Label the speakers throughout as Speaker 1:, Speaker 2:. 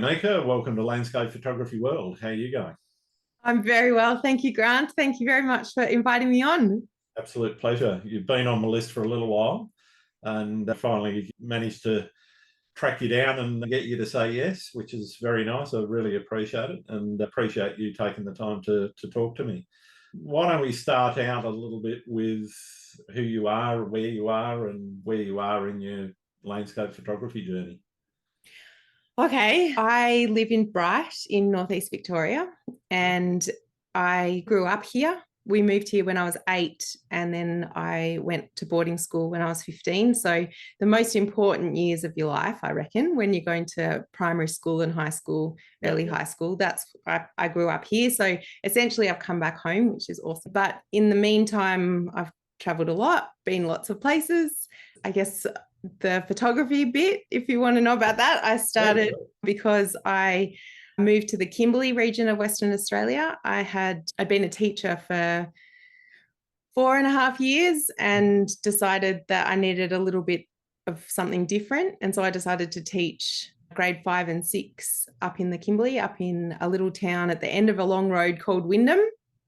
Speaker 1: Mieke. Welcome to Landscape Photography World. How are you going?
Speaker 2: I'm very well. Thank you, Grant. Thank you very much for inviting me on.
Speaker 1: Absolute pleasure. You've been on my list for a little while and finally managed to track you down and get you to say yes, which is very nice. I really appreciate it and appreciate you taking the time to talk to me. Why don't we start out a little bit with who you are, and where you are in your landscape photography journey?
Speaker 2: Okay. I live in Bright in Northeast Victoria and I grew up here. We moved here when I was 8 and then I went to boarding school when I was 15. So the most important years of your life, I reckon, when you're going to primary school and high school, early high school, I grew up here. So essentially I've come back home, which is awesome. But in the meantime, I've traveled a lot, been lots of places. I guess the photography bit, if you want to know about that, I started because I moved to the Kimberley region of Western Australia. I'd been a teacher for 4.5 years and decided that I needed a little bit of something different. And so I decided to teach grade 5 and 6 up in the Kimberley, up in a little town at the end of a long road called Wyndham.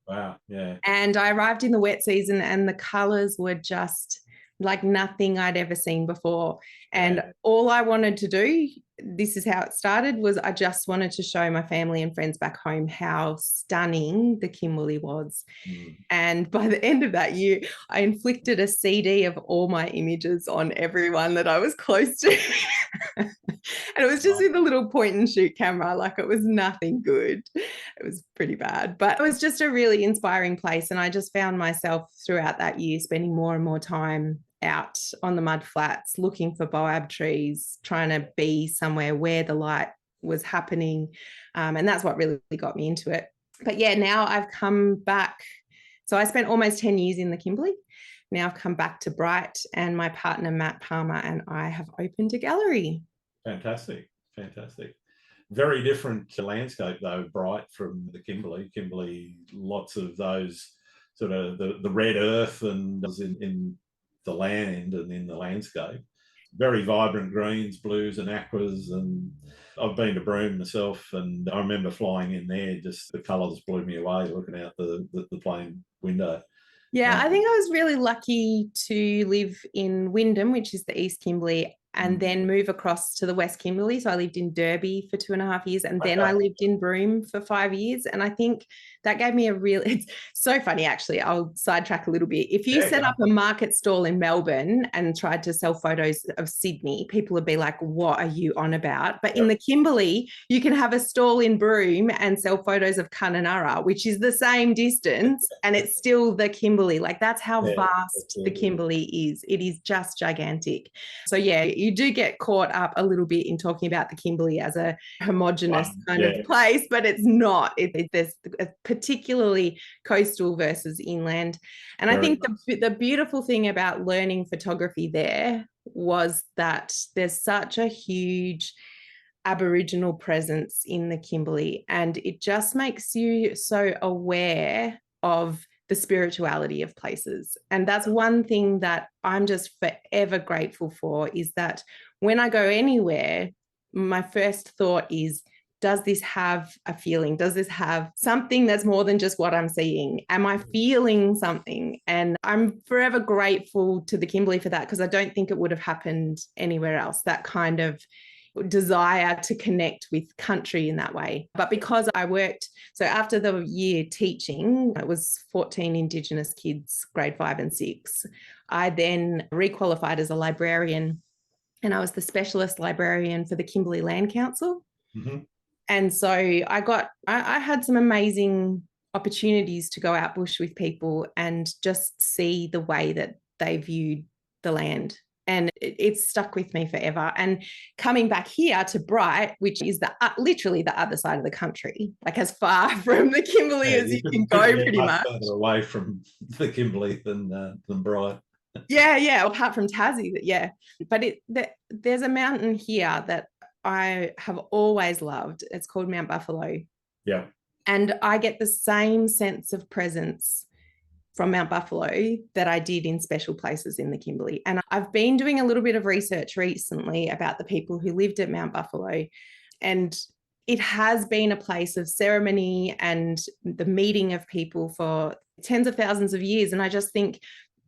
Speaker 1: Wow, yeah.
Speaker 2: And I arrived in the wet season and the colours were just like nothing I'd ever seen before. And all I wanted to do, this is how it started, was I just wanted to show my family and friends back home how stunning the Kimberley was. And by the end of that year, I inflicted a CD of all my images on everyone that I was close to. And it was just with a little point and shoot camera, like it was nothing good. It was pretty bad, but it was just a really inspiring place. And I just found myself throughout that year spending more and more time out on the mud flats, looking for boab trees, trying to be somewhere where the light was happening. And that's what really got me into it. But yeah, now I've come back. So I spent almost 10 years in the Kimberley. Now I've come back to Bright and my partner, Matt Palmer, and I have opened a gallery.
Speaker 1: Fantastic, fantastic. Very different landscape though, Bright from the Kimberley. Kimberley, lots of those sort of the red earth and in the land and in the landscape. Very vibrant greens, blues and aquas. And I've been to Broome myself and I remember flying in there, just the colours blew me away looking out the plane window.
Speaker 2: Yeah, I think I was really lucky to live in Wyndham, which is the East Kimberley, and then move across to the West Kimberley. So I lived in Derby for 2.5 years, and then I lived in Broome for 5 years. And I think that gave me it's so funny, actually. I'll sidetrack a little bit. If you set up a market stall in Melbourne and tried to sell photos of Sydney, people would be like, what are you on about? But in the Kimberley, you can have a stall in Broome and sell photos of Kununurra, which is the same distance, and it's still the Kimberley. Like that's how vast the Kimberley is. It is just gigantic. So yeah, you do get caught up a little bit in talking about the Kimberley as a homogenous kind of place, but it's not. There's particularly coastal versus inland. And I think the beautiful thing about learning photography there was that there's such a huge Aboriginal presence in the Kimberley, and it just makes you so aware of the spirituality of places. And that's one thing that I'm just forever grateful for, is that when I go anywhere, my first thought is, does this have a feeling? Does this have something that's more than just what I'm seeing? Am I feeling something? And I'm forever grateful to the Kimberley for that, because I don't think it would have happened anywhere else, that kind of desire to connect with country in that way. But because I worked, so after the year teaching, it was 14 Indigenous kids, grade 5 and 6, I then requalified as a librarian, and I was the specialist librarian for the Kimberley Land Council. And so I had some amazing opportunities to go out bush with people and just see the way that they viewed the land. And it's stuck with me forever. And coming back here to Bright, which is literally the other side of the country, like as far from the Kimberley as you can go, pretty much.
Speaker 1: Further away from the Kimberley than Bright.
Speaker 2: Yeah, apart from Tassie, yeah. But there's a mountain here that I have always loved. It's called Mount Buffalo.
Speaker 1: Yeah.
Speaker 2: And I get the same sense of presence from Mount Buffalo that I did in special places in the Kimberley. And I've been doing a little bit of research recently about the people who lived at Mount Buffalo. And it has been a place of ceremony and the meeting of people for tens of thousands of years. And I just think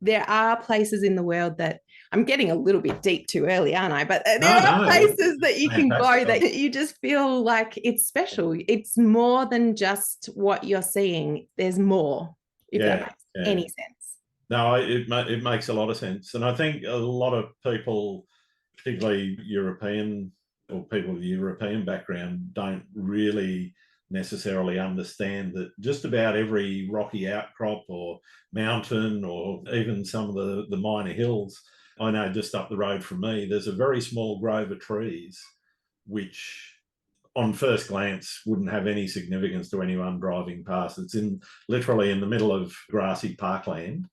Speaker 2: there are places in the world that, I'm getting a little bit deep too early, aren't I? But there are places that you can go that you just feel like it's special. It's more than just what you're seeing. There's more, if that makes any sense.
Speaker 1: No, it makes a lot of sense. And I think a lot of people, particularly European or people with a European background, don't really necessarily understand that just about every rocky outcrop or mountain or even some of the minor hills, I know just up the road from me, there's a very small grove of trees, which on first glance wouldn't have any significance to anyone driving past. It's literally in the middle of grassy parkland,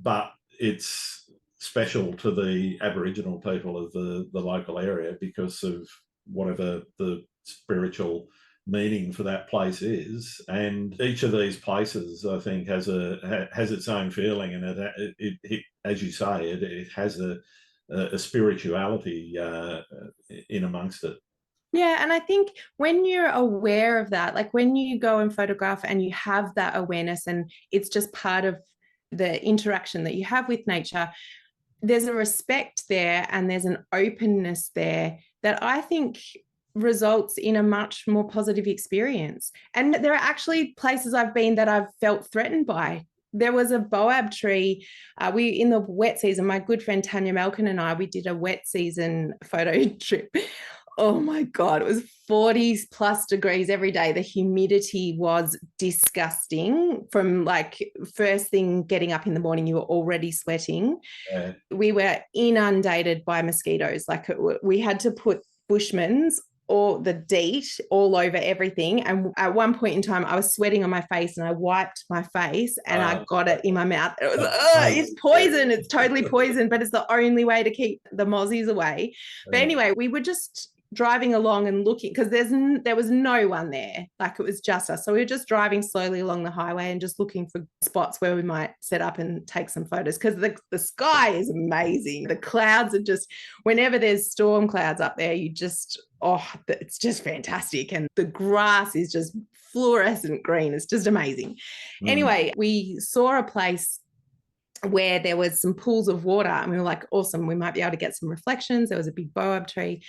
Speaker 1: but it's special to the Aboriginal people of the local area because of whatever the spiritual meaning for that place is. And each of these places, I think, has its own feeling, and it as you say, it has a spirituality in amongst it.
Speaker 2: Yeah, and I think when you're aware of that, like when you go and photograph and you have that awareness and it's just part of the interaction that you have with nature, there's a respect there and there's an openness there that I think results in a much more positive experience. And there are actually places I've been that I've felt threatened by. There was a boab tree. We, in the wet season, my good friend Tanya Malkin and I, we did a wet season photo trip. Oh my God, it was 40 plus degrees every day. The humidity was disgusting. From like first thing getting up in the morning, you were already sweating. Yeah. We were inundated by mosquitoes. Like we had to put Bushman's or the DEET all over everything. And at one point in time, I was sweating on my face and I wiped my face and I got it in my mouth. It was, it's poison. It's totally poison, but it's the only way to keep the mozzies away. But anyway, we were just driving along and looking because there was no one there, like it was just us. So we were just driving slowly along the highway and just looking for spots where we might set up and take some photos because the sky is amazing. The clouds are just, whenever there's storm clouds up there, you just, it's just fantastic. And the grass is just fluorescent green. It's just amazing. Anyway, we saw a place where there was some pools of water and we were like, awesome, we might be able to get some reflections. There was a big boab tree.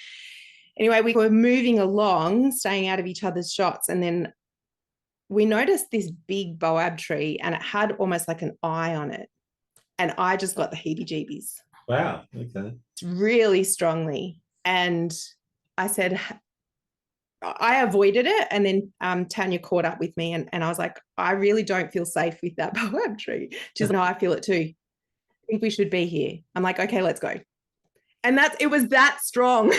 Speaker 2: Anyway, we were moving along, staying out of each other's shots. And then we noticed this big boab tree and it had almost like an eye on it. And I just got the heebie-jeebies.
Speaker 1: Wow. Okay.
Speaker 2: Really strongly. And I said, I avoided it. And then Tanya caught up with me and I was like, I really don't feel safe with that boab tree. She's like, no, I feel it too. I think we should be here. I'm like, okay, let's go. And it was that strong.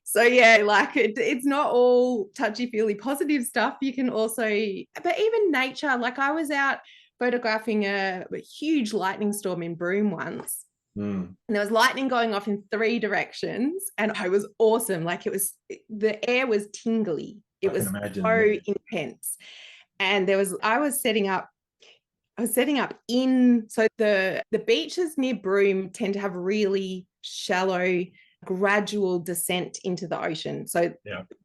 Speaker 2: So yeah, like it's not all touchy-feely positive stuff. You can also, but even nature, like I was out photographing a huge lightning storm in Broome once. And there was lightning going off in 3 directions and it was awesome. Like the air was tingly. It was so intense. And I was setting up so the beaches near Broome tend to have really shallow, gradual descent into the ocean. So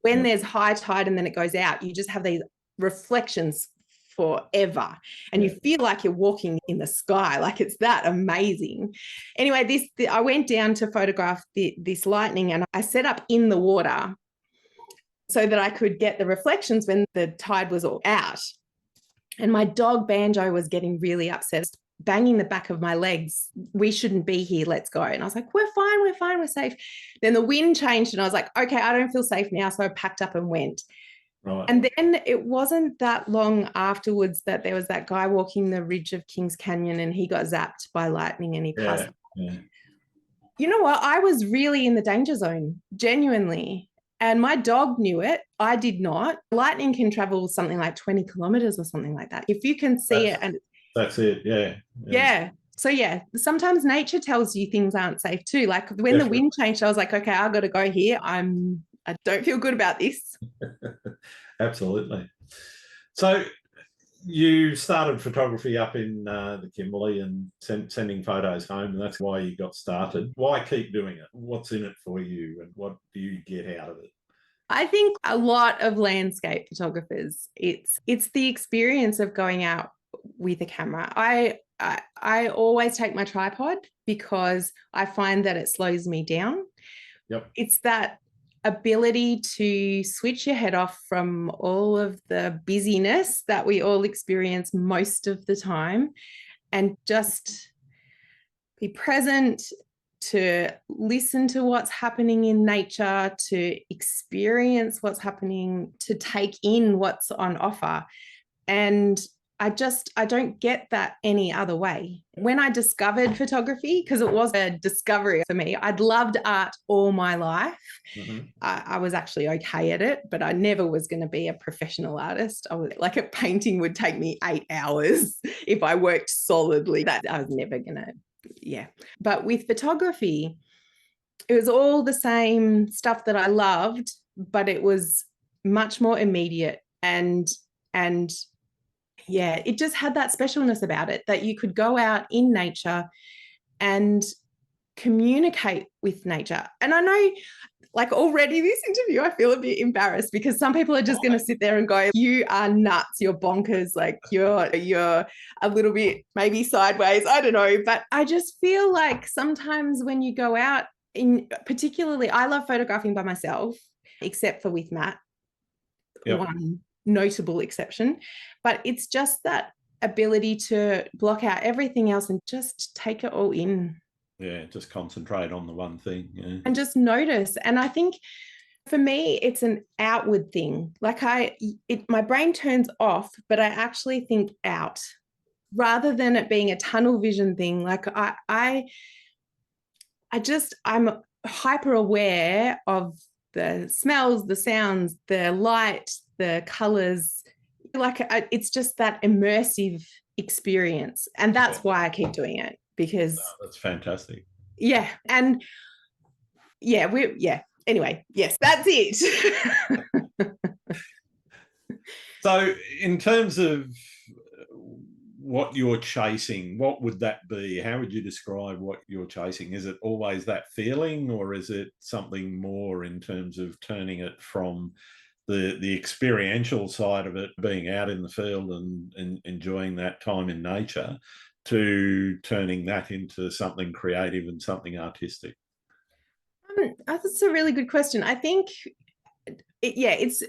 Speaker 2: when there's high tide and then it goes out, you just have these reflections forever. And you feel like you're walking in the sky, like it's that amazing. Anyway, I went down to photograph this lightning and I set up in the water so that I could get the reflections when the tide was all out. And my dog Banjo was getting really upset, banging the back of my legs. We shouldn't be here. Let's go. And I was like, we're fine. We're safe. Then the wind changed and I was like, okay, I don't feel safe now. So I packed up and went. Right. And then it wasn't that long afterwards that there was that guy walking the ridge of Kings Canyon and he got zapped by lightning and he passed. Yeah. You know what? I was really in the danger zone, genuinely. And my dog knew it. I did not. Lightning can travel something like 20 kilometers or something like that. If you can see it. And
Speaker 1: that's it. Yeah.
Speaker 2: So yeah, sometimes nature tells you things aren't safe too. Like when the wind changed, I was like, okay, I've got to go here. I don't feel good about this.
Speaker 1: Absolutely. So you started photography up in the Kimberley and sending photos home, and that's why you got started. Why keep doing it? What's in it for you and what do you get out of it?
Speaker 2: I think a lot of landscape photographers, it's the experience of going out with a camera. I always take my tripod because I find that it slows me down.
Speaker 1: Yep.
Speaker 2: It's that ability to switch your head off from all of the busyness that we all experience most of the time and just be present, to listen to what's happening in nature, to experience what's happening, to take in what's on offer. And I don't get that any other way. When I discovered photography, because it was a discovery for me, I'd loved art all my life.
Speaker 1: Mm-hmm.
Speaker 2: I was actually okay at it, but I never was going to be a professional artist. I was like, a painting would take me 8 hours if I worked solidly. That I was never going to, yeah. But with photography, it was all the same stuff that I loved, but it was much more immediate and yeah, it just had that specialness about it that you could go out in nature and communicate with nature. And I know, like, already this interview, I feel a bit embarrassed because some people are just going to sit there and go, you are nuts, you're bonkers, like you're a little bit maybe sideways, I don't know. But I just feel like sometimes when you go out, particularly, I love photographing by myself, except for with Matt. Yep. One notable exception, but it's just that ability to block out everything else and just take it all in.
Speaker 1: Yeah, just concentrate on the one thing. Yeah.
Speaker 2: And just notice. And I think for me, it's an outward thing. Like my brain turns off, but I actually think out rather than it being a tunnel vision thing. Like I'm hyper aware of the smells, the sounds, the light, the colors. Like it's just that immersive experience. And that's why I keep doing it, because
Speaker 1: that's fantastic.
Speaker 2: Yeah. And yeah, anyway, yes, that's it.
Speaker 1: So in terms of what you're chasing, what would that be? How would you describe what you're chasing? Is it always that feeling, or is it something more in terms of turning it from the experiential side of it, being out in the field and enjoying that time in nature, to turning that into something creative and something artistic?
Speaker 2: That's a really good question. I think, it's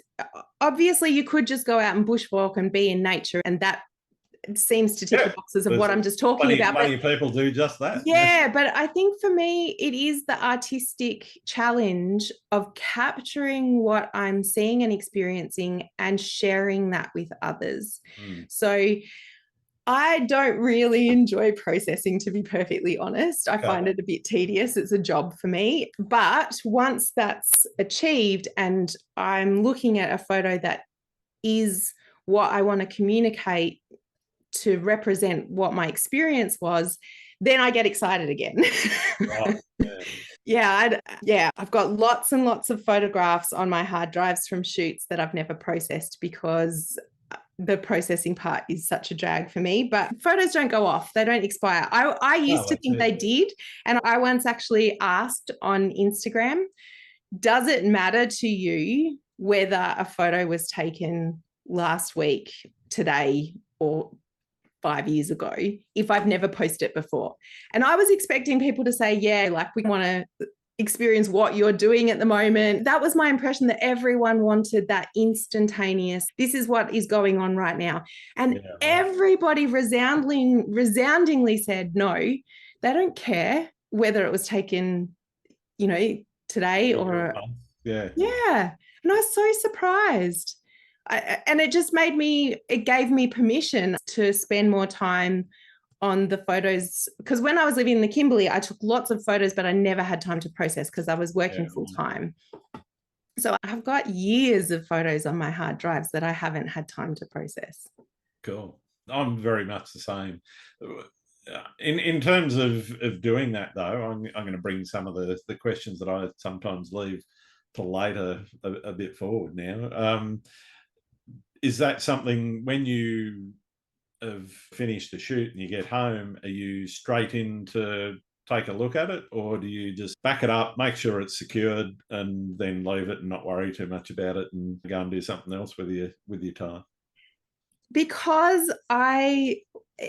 Speaker 2: obviously you could just go out and bushwalk and be in nature, and that seems to tick the boxes of what I'm just talking about.
Speaker 1: Many people do just that.
Speaker 2: Yeah, but I think for me, it is the artistic challenge of capturing what I'm seeing and experiencing and sharing that with others. So I don't really enjoy processing, to be perfectly honest. I find it a bit tedious. It's a job for me. But once that's achieved and I'm looking at a photo that is what I want to communicate to represent what my experience was, then I get excited again. I've got lots and lots of photographs on my hard drives from shoots that I've never processed because the processing part is such a drag for me. But photos don't go off, they don't expire. I used to think they did, and I once actually asked on Instagram, does it matter to you whether a photo was taken last week, today, or 5 years ago if I've never posted it before? And I was expecting people to say, yeah, like we want to experience what you're doing at the moment. That was my impression, that everyone wanted that instantaneous, this is what is going on right now. And everybody resoundingly said no, they don't care whether it was taken, today or And I was so surprised. And it just it gave me permission to spend more time on the photos, because when I was living in the Kimberley, I took lots of photos, but I never had time to process because I was working full time. So I've got years of photos on my hard drives that I haven't had time to process.
Speaker 1: Cool. I'm very much the same. In terms of doing that, though, I'm going to bring some of the questions that I sometimes leave to later a bit forward now. Is that something, when you have finished the shoot and you get home, are you straight into take a look at it, or do you just back it up, make sure it's secured, and then leave it and not worry too much about it and go and do something else with your time?
Speaker 2: Because I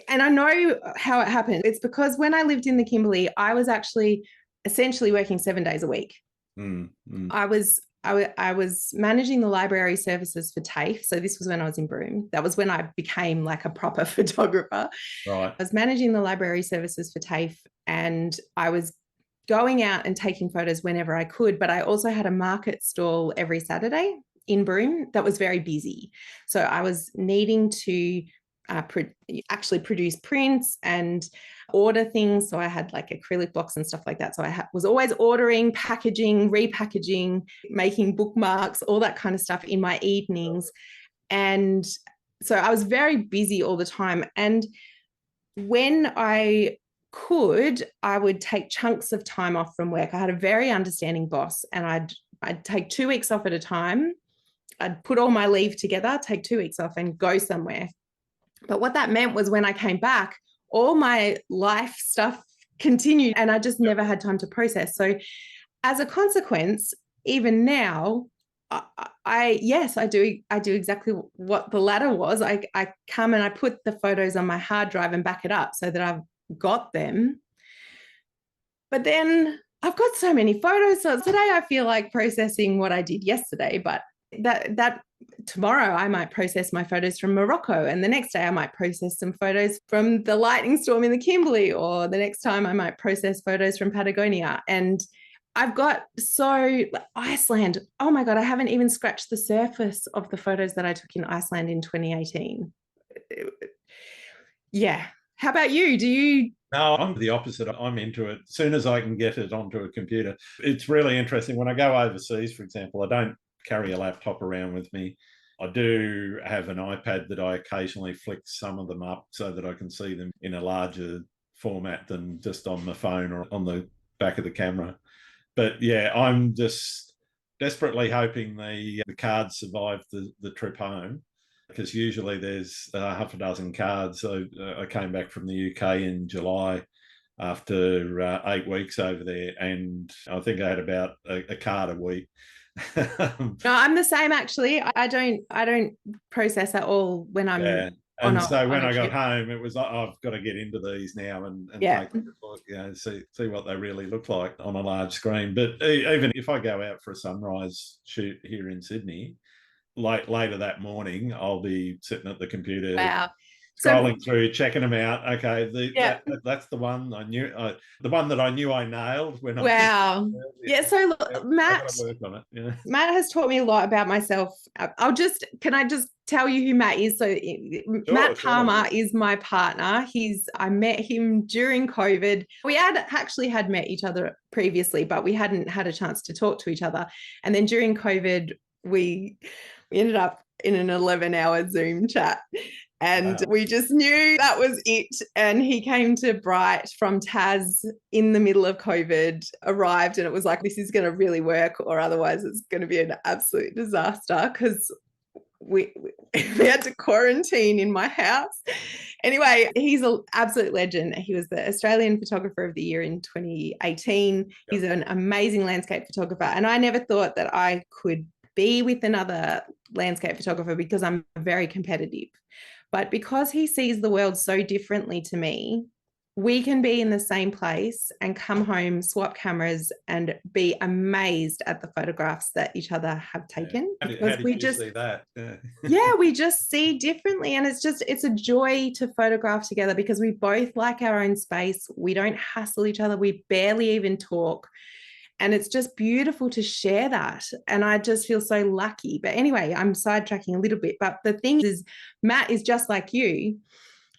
Speaker 2: know how it happened. It's because when I lived in the Kimberley, I was actually essentially working 7 days a week. I was managing the library services for TAFE. So this was when I was in Broome. That was when I became like a proper photographer.
Speaker 1: Right.
Speaker 2: I was managing the library services for TAFE, and I was going out and taking photos whenever I could. But I also had a market stall every Saturday in Broome that was very busy. So I was needing to actually produce prints and order things. So I had like acrylic blocks and stuff like that. So I was always ordering, packaging, repackaging, making bookmarks, all that kind of stuff in my evenings. And so I was very busy all the time. And when I could, I would take chunks of time off from work. I had a very understanding boss, and I'd take 2 weeks off at a time. I'd put all my leave together, take 2 weeks off and go somewhere. But what that meant was when I came back, all my life stuff continued, and I just never had time to process. So as a consequence, even now, I do exactly what the latter was. I come and I put the photos on my hard drive and back it up so that I've got them. But then I've got so many photos. So today I feel like processing what I did yesterday, but that tomorrow I might process my photos from Morocco, and the next day I might process some photos from the lightning storm in the Kimberley, or the next time I might process photos from Patagonia. And I've got Iceland. Oh my God, I haven't even scratched the surface of the photos that I took in Iceland in 2018. Yeah. How about you? Do you?
Speaker 1: No, I'm the opposite. I'm into it as soon as I can get it onto a computer. It's really interesting. When I go overseas, for example, I don't carry a laptop around with me. I do have an iPad that I occasionally flick some of them up so that I can see them in a larger format than just on my phone or on the back of the camera. But yeah, I'm just desperately hoping the cards survive the trip home, because usually there's half a dozen cards. So I came back from the UK in July after 8 weeks over there, and I think I had about a card a week.
Speaker 2: No, I'm the same actually. I don't process at all when I'm
Speaker 1: And so when I got home, it was I've got to get into these now and take a look, see what they really look like on a large screen. But even if I go out for a sunrise shoot here in Sydney, later that morning, I'll be sitting at the computer.
Speaker 2: Wow.
Speaker 1: Scrolling through, checking them out. Okay, that's the one I knew. The one that I knew I nailed when.
Speaker 2: Wow. So look, Matt has taught me a lot about myself. Can I just tell you who Matt is? So Matt Palmer is my partner. I met him during COVID. We had actually met each other previously, but we hadn't had a chance to talk to each other. And then during COVID, we ended up in an 11-hour Zoom chat. And we just knew that was it. And he came to Bright from Tas in the middle of COVID, arrived, and it was like, this is going to really work, or otherwise it's going to be an absolute disaster, because we had to quarantine in my house. Anyway, he's an absolute legend. He was the Australian Photographer of the Year in 2018. He's an amazing landscape photographer. And I never thought that I could be with another landscape photographer, because I'm very competitive. But because he sees the world so differently to me, we can be in the same place and come home, swap cameras, and be amazed at the photographs that each other have taken.
Speaker 1: How did you see that?
Speaker 2: We just see differently. And it's a joy to photograph together, because we both like our own space. We don't hassle each other. We barely even talk. And it's just beautiful to share that. And I just feel so lucky. But anyway, I'm sidetracking a little bit. But the thing is, Matt is just like you.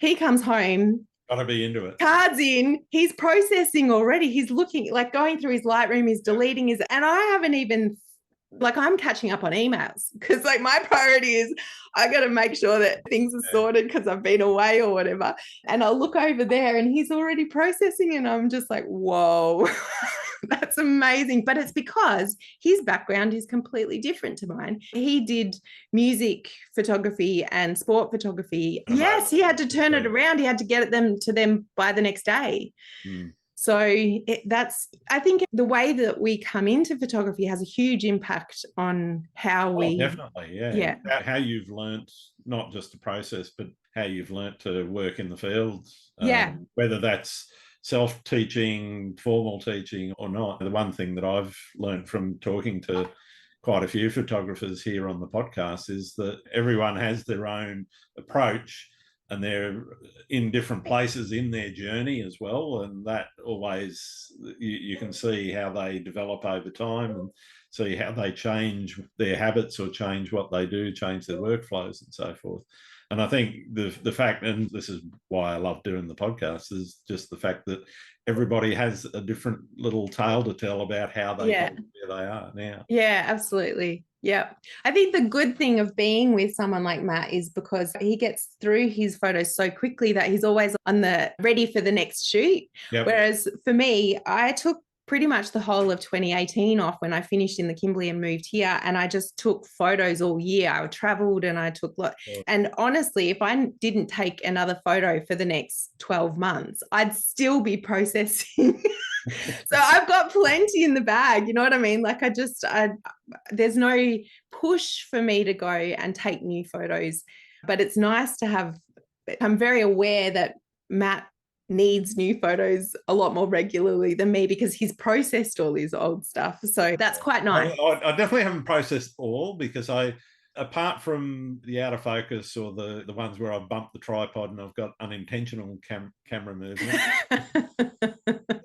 Speaker 2: He comes home.
Speaker 1: Gotta be into it.
Speaker 2: Cards in. He's processing already. He's looking, like going through his Lightroom, he's deleting his, and I haven't even, I'm catching up on emails, because my priority is I got to make sure that things are sorted because I've been away or whatever. And I'll look over there and he's already processing, and I'm just like, whoa. That's amazing. But it's because his background is completely different to mine. He did music photography and sport photography. Yes, he had to turn it around. He had to get them to them by the next day. So I think the way that we come into photography has a huge impact on how we...
Speaker 1: definitely, yeah. How you've learnt not just the process, but how you've learnt to work in the field. Whether that's self-teaching, formal teaching or not. The one thing that I've learnt from talking to quite a few photographers here on the podcast is that everyone has their own approach, and they're in different places in their journey as well. And that always, you can see how they develop over time and see how they change their habits or change what they do, change their workflows and so forth. And I think the fact, and this is why I love doing the podcast, is just the fact that everybody has a different little tale to tell about how they got where they are now.
Speaker 2: Yeah, absolutely. Yeah. I think the good thing of being with someone like Matt is because he gets through his photos so quickly that he's always on the ready for the next shoot. Whereas for me, I took pretty much the whole of 2018 off when I finished in the Kimberley and moved here, and I just took photos all year. I traveled and I took and honestly, if I didn't take another photo for the next 12 months, I'd still be processing. So I've got plenty in the bag, you know what I mean? Like there's no push for me to go and take new photos, but it's nice to have. I'm very aware that Matt needs new photos a lot more regularly than me because he's processed all his old stuff. So that's quite nice.
Speaker 1: I definitely haven't processed all, because apart from the out of focus or the ones where I've bumped the tripod and I've got unintentional camera movement,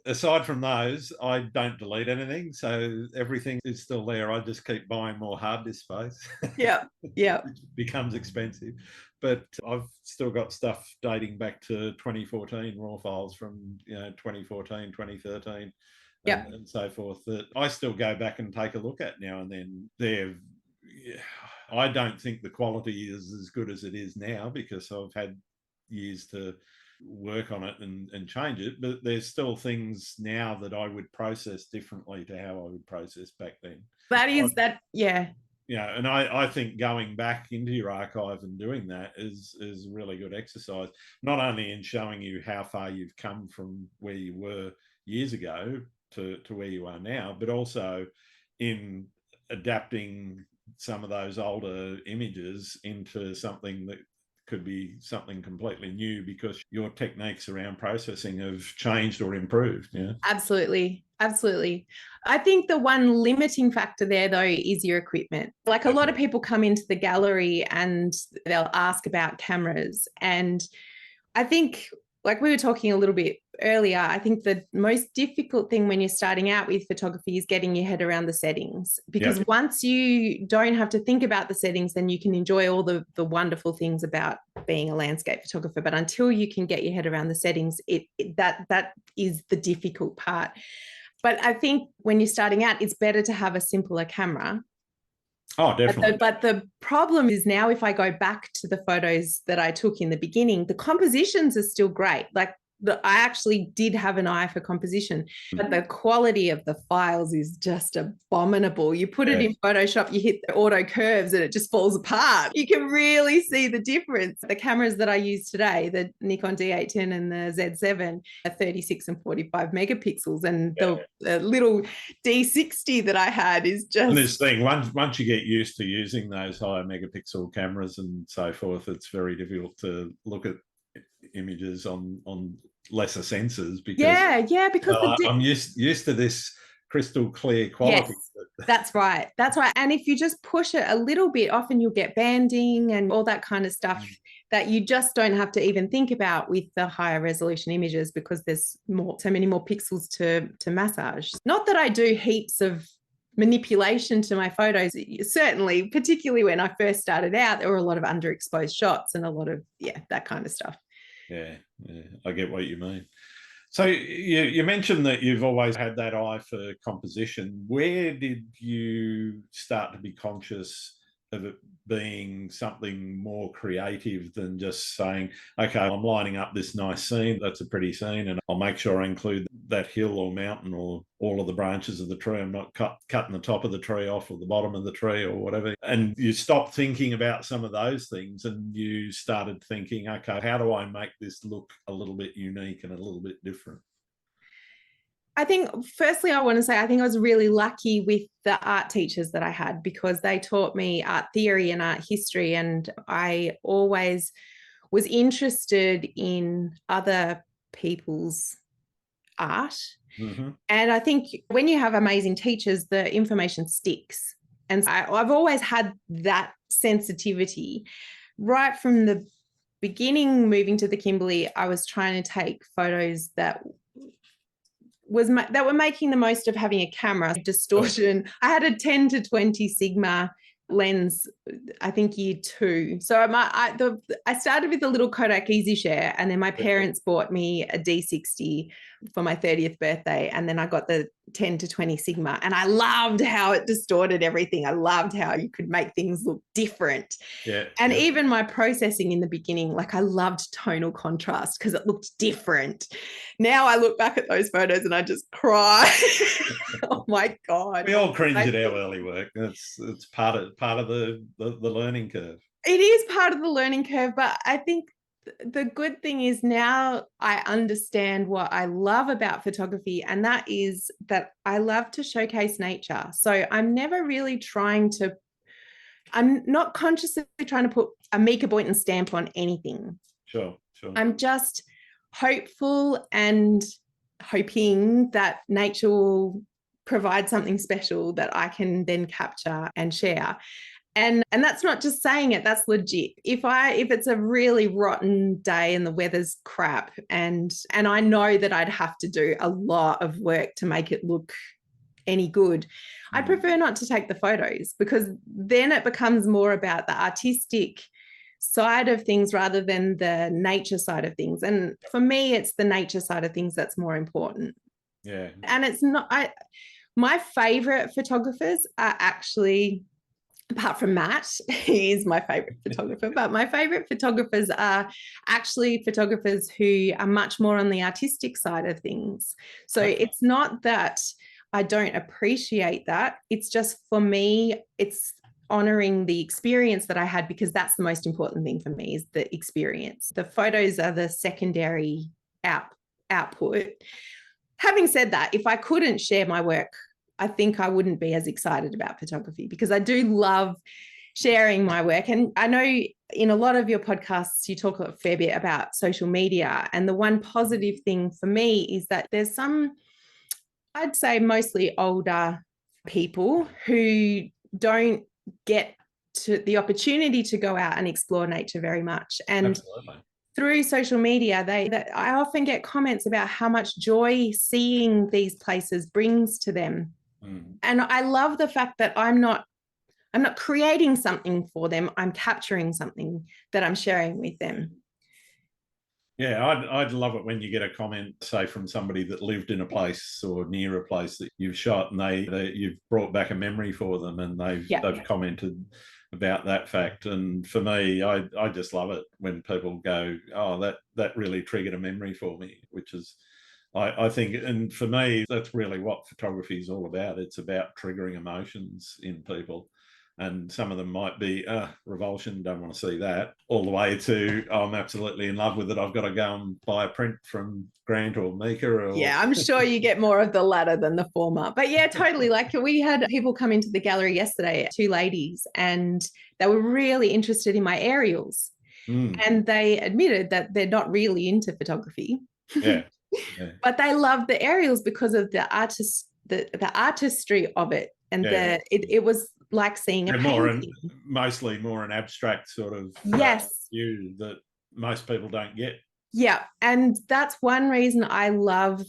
Speaker 1: aside from those, I don't delete anything. So everything is still there. I just keep buying more hard disk space.
Speaker 2: Yeah. It
Speaker 1: becomes expensive. But I've still got stuff dating back to 2014, raw files from 2014, 2013, and so forth, that I still go back and take a look at now and then. I don't think the quality is as good as it is now because I've had years to work on it and change it, but there's still things now that I would process differently to how I would process back then. And I think going back into your archive and doing that is a really good exercise, not only in showing you how far you've come from where you were years ago to where you are now, but also in adapting some of those older images into something that could be something completely new because your techniques around processing have changed or improved.
Speaker 2: Absolutely. I think the one limiting factor there, though, is your equipment. Like a lot of people come into the gallery and they'll ask about cameras. And I think, like we were talking a little bit earlier, I think the most difficult thing when you're starting out with photography is getting your head around the settings, because once you don't have to think about the settings, then you can enjoy all the wonderful things about being a landscape photographer. But until you can get your head around the settings, that is the difficult part. But I think when you're starting out, it's better to have a simpler camera.
Speaker 1: Oh, definitely.
Speaker 2: But the problem is now, if I go back to the photos that I took in the beginning, the compositions are still great. Like I actually did have an eye for composition, but the quality of the files is just abominable. You put it in Photoshop, you hit the auto curves and it just falls apart. You can really see the difference. The cameras that I use today, the Nikon D810 and the Z7, are 36 and 45 megapixels, and the little D60 that I had is just...
Speaker 1: And this thing, once you get used to using those higher megapixel cameras and so forth, it's very difficult to look at images on lesser sensors because because I'm used to this crystal clear quality.
Speaker 2: Yes, that's right. And if you just push it a little bit, often you'll get banding and all that kind of stuff that you just don't have to even think about with the higher resolution images, because there's so many more pixels to massage. Not that I do heaps of manipulation to my photos. Certainly, particularly when I first started out, there were a lot of underexposed shots and a lot of that kind of stuff.
Speaker 1: Yeah, I get what you mean. So you mentioned that you've always had that eye for composition. Where did you start to be conscious of it being something more creative than just saying, okay, I'm lining up this nice scene, that's a pretty scene, and I'll make sure I include that hill or mountain or all of the branches of the tree. I'm not cutting the top of the tree off or the bottom of the tree or whatever. And you stopped thinking about some of those things and you started thinking, okay, how do I make this look a little bit unique and a little bit different?
Speaker 2: I think, firstly, I want to say I think I was really lucky with the art teachers that I had, because they taught me art theory and art history, and I always was interested in other people's art.
Speaker 1: Mm-hmm.
Speaker 2: And I think when you have amazing teachers, the information sticks. And so I've always had that sensitivity. Right from the beginning, moving to the Kimberley, I was trying to take photos that were making the most of having a camera. Distortion. I had a 10 to 20 Sigma lens, I think year 2. So I started with a little Kodak EasyShare, and then my parents bought me a D60 for my 30th birthday, and then I got the 10 to 20 Sigma, and I loved how it distorted everything. I loved how you could make things look different. And even my processing in the beginning, like I loved tonal contrast because it looked different. Now I look back at those photos and I just cry. Oh my God.
Speaker 1: We all cringe at our early work. It's part of the learning curve.
Speaker 2: It is part of the learning curve, but I think the good thing is now I understand what I love about photography, and that is that I love to showcase nature. So I'm not consciously trying to put a Mieke Boynton stamp on anything.
Speaker 1: Sure.
Speaker 2: I'm just hopeful and hoping that nature will provide something special that I can then capture and share. And that's not just saying it, that's legit. If it's a really rotten day and the weather's crap, and I know that I'd have to do a lot of work to make it look any good, I'd prefer not to take the photos, because then it becomes more about the artistic side of things rather than the nature side of things. And for me, it's the nature side of things that's more important.
Speaker 1: Yeah.
Speaker 2: And it's not, my favorite photographers are actually, apart from Matt, he is my favorite photographer, but my favorite photographers are actually photographers who are much more on the artistic side of things. So it's not that I don't appreciate that. It's just, for me, it's honoring the experience that I had, because that's the most important thing for me, is the experience. The photos are the secondary output. Having said that, if I couldn't share my work, I think I wouldn't be as excited about photography, because I do love sharing my work. And I know in a lot of your podcasts, you talk a fair bit about social media. And the one positive thing for me is that there's some, I'd say mostly older people who don't get to the opportunity to go out and explore nature very much. And
Speaker 1: Absolutely.
Speaker 2: Through social media, I often get comments about how much joy seeing these places brings to them. And I love the fact that I'm not creating something for them. I'm capturing something that I'm sharing with them.
Speaker 1: Yeah, I'd love it when you get a comment, say, from somebody that lived in a place or near a place that you've shot, and you've brought back a memory for them, and they've commented about that fact. And for me, I just love it when people go, oh, that really triggered a memory for me, which is, I think, and for me, that's really what photography is all about. It's about triggering emotions in people. And some of them might be revulsion, don't want to see that, all the way to, oh, I'm absolutely in love with it, I've got to go and buy a print from Grant or Mieke.
Speaker 2: Yeah, I'm sure you get more of the latter than the former. But yeah, totally. Like, we had people come into the gallery yesterday, 2 ladies, and they were really interested in my aerials. And they admitted that they're not really into photography.
Speaker 1: Yeah.
Speaker 2: But they love the aerials because of the artistry of it. And it was like seeing a painting.
Speaker 1: Mostly more an abstract sort of view that most people don't get.
Speaker 2: Yeah, and that's one reason I love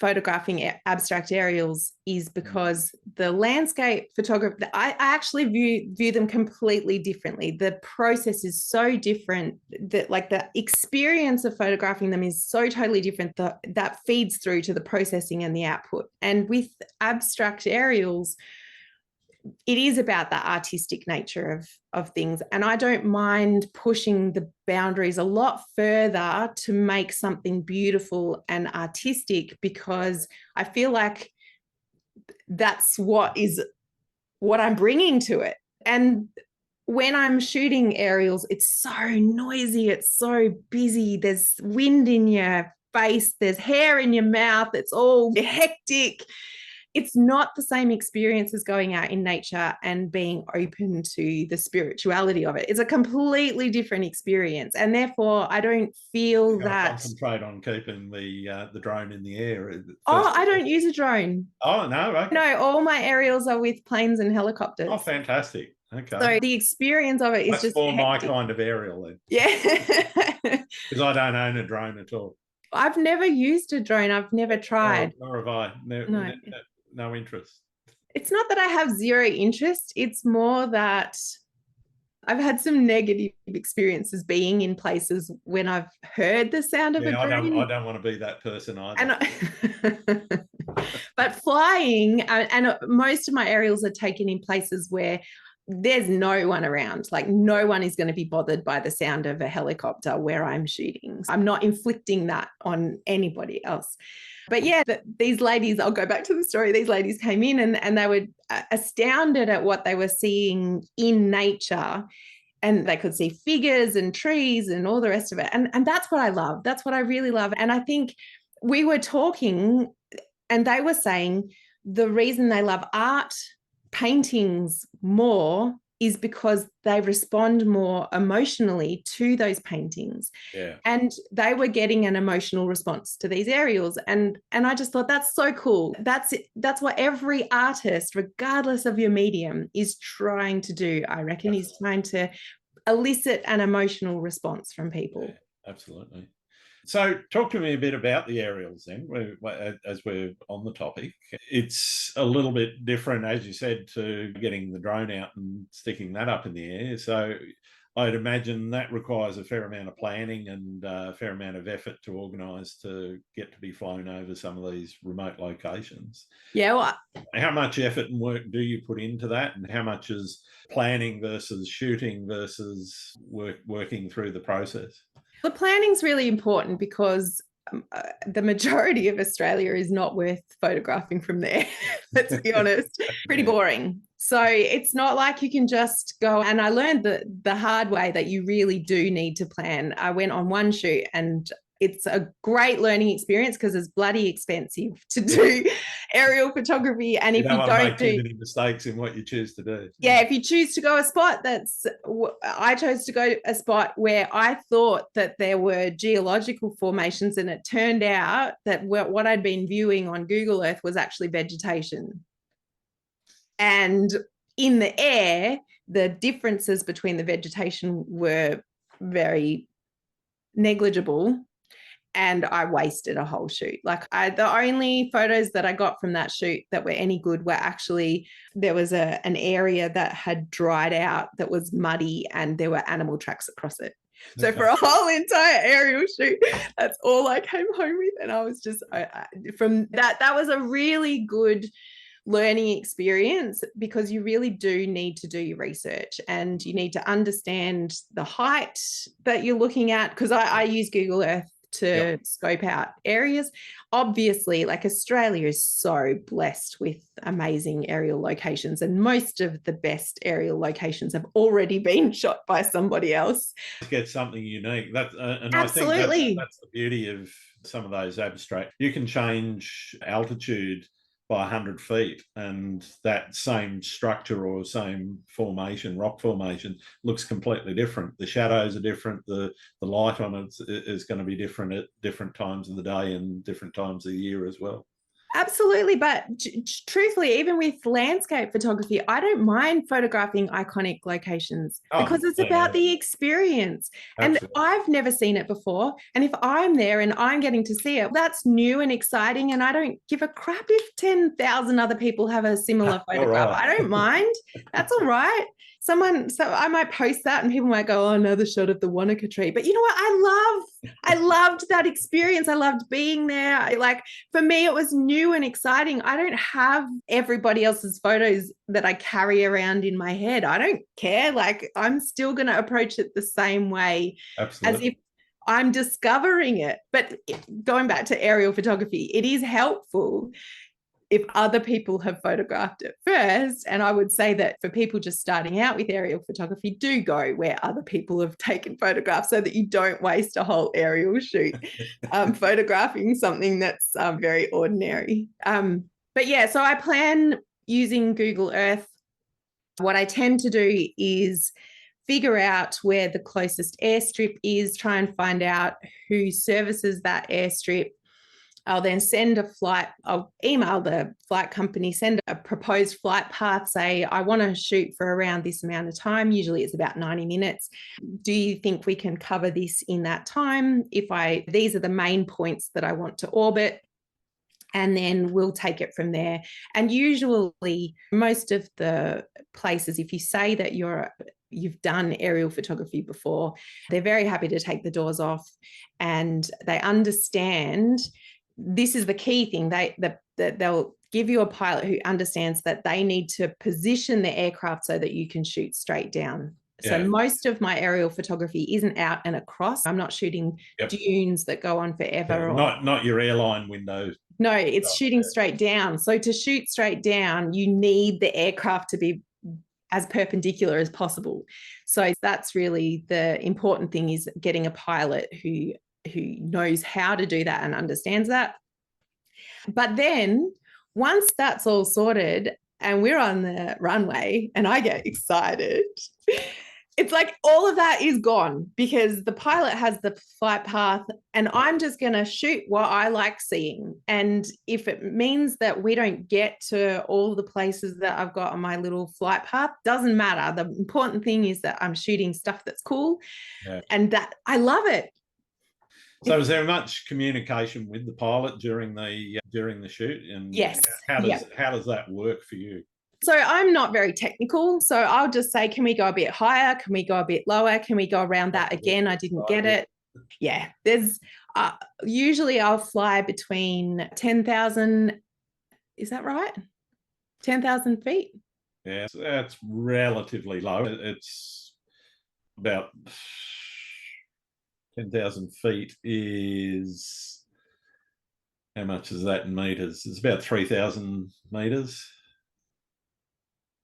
Speaker 2: photographing abstract aerials, is because the landscape photography, I actually view them completely differently. The process is so different, that like the experience of photographing them is so totally different, that feeds through to the processing and the output. And with abstract aerials, it is about the artistic nature of things. And I don't mind pushing the boundaries a lot further to make something beautiful and artistic, because I feel like that's what I'm bringing to it. And when I'm shooting aerials, it's so noisy, it's so busy, there's wind in your face, there's hair in your mouth, it's all hectic. It's not the same experience as going out in nature and being open to the spirituality of it. It's a completely different experience. And therefore, I don't feel that...
Speaker 1: Concentrate on keeping the drone in the air.
Speaker 2: I don't use a drone.
Speaker 1: Oh, no? Okay.
Speaker 2: No, all my aerials are with planes and helicopters.
Speaker 1: Oh, fantastic. Okay.
Speaker 2: So the experience of it is just
Speaker 1: for my
Speaker 2: hectic.
Speaker 1: kind of aerial then.
Speaker 2: Yeah.
Speaker 1: Because I don't own a drone at all.
Speaker 2: I've never used a drone. I've never tried.
Speaker 1: Nor have I. No interest. It's
Speaker 2: not that I have zero interest. It's more that I've had some negative experiences being in places when I've heard the sound of a drone.
Speaker 1: I don't want to be that person either.
Speaker 2: But flying, and most of my aerials are taken in places where there's no one around. Like, no one is going to be bothered by the sound of a helicopter where I'm shooting. I'm not inflicting that on anybody else. But yeah, these ladies, I'll go back to the story. These ladies came in and they were astounded at what they were seeing in nature. And they could see figures and trees and all the rest of it. And that's what I love. That's what I really love. And I think we were talking and they were saying the reason they love art paintings more is because they respond more emotionally to those paintings.
Speaker 1: Yeah.
Speaker 2: And they were getting an emotional response to these aerials. And I just thought that's so cool. That's what every artist, regardless of your medium, is trying to do. I reckon he's trying to elicit an emotional response from people.
Speaker 1: Yeah, absolutely. So talk to me a bit about the aerials then, as we're on the topic. It's a little bit different, as you said, to getting the drone out and sticking that up in the air. So I'd imagine that requires a fair amount of planning and a fair amount of effort to organise to get to be flown over some of these remote locations.
Speaker 2: Yeah. Well,
Speaker 1: how much effort and work do you put into that, and how much is planning versus shooting versus working through the process?
Speaker 2: The planning's really important because the majority of Australia is not worth photographing from there. Let's be honest, pretty boring. So it's not like you can just go. And I learned the hard way that you really do need to plan. I went on one shoot and it's a great learning experience because it's bloody expensive to do aerial photography. And if you don't
Speaker 1: make too many mistakes in what you choose to do.
Speaker 2: Yeah, if you choose to go a spot I chose to go a spot where I thought that there were geological formations, and it turned out that what I'd been viewing on Google Earth was actually vegetation. And in the air, the differences between the vegetation were very negligible. And I wasted a whole shoot. Like the only photos that I got from that shoot that were any good were actually, there was an area that had dried out that was muddy and there were animal tracks across it. So for a whole entire aerial shoot, that's all I came home with. And I was just, from that was a really good learning experience, because you really do need to do your research and you need to understand the height that you're looking at. Because I use Google Earth to scope out areas. Obviously, like, Australia is so blessed with amazing aerial locations, and most of the best aerial locations have already been shot by somebody else.
Speaker 1: Get something unique. And
Speaker 2: absolutely.
Speaker 1: I think that's the beauty of some of those abstract. You can change altitude by 100 feet, and that same structure or same formation, rock formation, looks completely different. The shadows are different. The light on it is going to be different at different times of the day and different times of the year as well.
Speaker 2: Absolutely. But truthfully, even with landscape photography, I don't mind photographing iconic locations because it's about the experience. Absolutely. And I've never seen it before. And if I'm there and I'm getting to see it, that's new and exciting. And I don't give a crap if 10,000 other people have a similar photograph. I don't mind. That's all right. So I might post that and people might go, oh, another shot of the Wanaka tree. But you know what? I loved that experience. I loved being there. Like, for me, it was new and exciting. I don't have everybody else's photos that I carry around in my head. I don't care. Like, I'm still going to approach it the same way. Absolutely. As if I'm discovering it. But going back to aerial photography, it is helpful if other people have photographed it first. And I would say that for people just starting out with aerial photography, do go where other people have taken photographs so that you don't waste a whole aerial shoot photographing something that's very ordinary. But yeah, so I plan using Google Earth. What I tend to do is figure out where the closest airstrip is, try and find out who services that airstrip. I'll then send a flight, I'll email the flight company, send a proposed flight path, say, I want to shoot for around this amount of time. Usually it's about 90 minutes. Do you think we can cover this in that time? These are the main points that I want to orbit. And then we'll take it from there. And usually most of the places, if you say that you've done aerial photography before, they're very happy to take the doors off, and they understand. This is the key thing. They'll give you a pilot who understands that they need to position the aircraft so that you can shoot straight down. Yeah. So most of my aerial photography isn't out and across. I'm not shooting dunes that go on forever.
Speaker 1: Not your airline window.
Speaker 2: No, it's shooting straight down. So to shoot straight down, you need the aircraft to be as perpendicular as possible. So that's really the important thing, is getting a pilot who knows how to do that and understands that. But then once that's all sorted and we're on the runway and I get excited, it's like all of that is gone, because the pilot has the flight path and I'm just going to shoot what I like seeing. And if it means that we don't get to all the places that I've got on my little flight path, doesn't matter. The important thing is that I'm shooting stuff that's cool, and that I love it.
Speaker 1: So is there much communication with the pilot during the shoot? And
Speaker 2: yes.
Speaker 1: How does that work for you?
Speaker 2: So I'm not very technical. So I'll just say, can we go a bit higher? Can we go a bit lower? Can we go around that again? I didn't get it. Yeah. There's usually I'll fly between 10,000. Is that right? 10,000 feet.
Speaker 1: Yeah, that's relatively low. It's about 10,000 feet is, how much is that in meters? It's about 3,000 meters.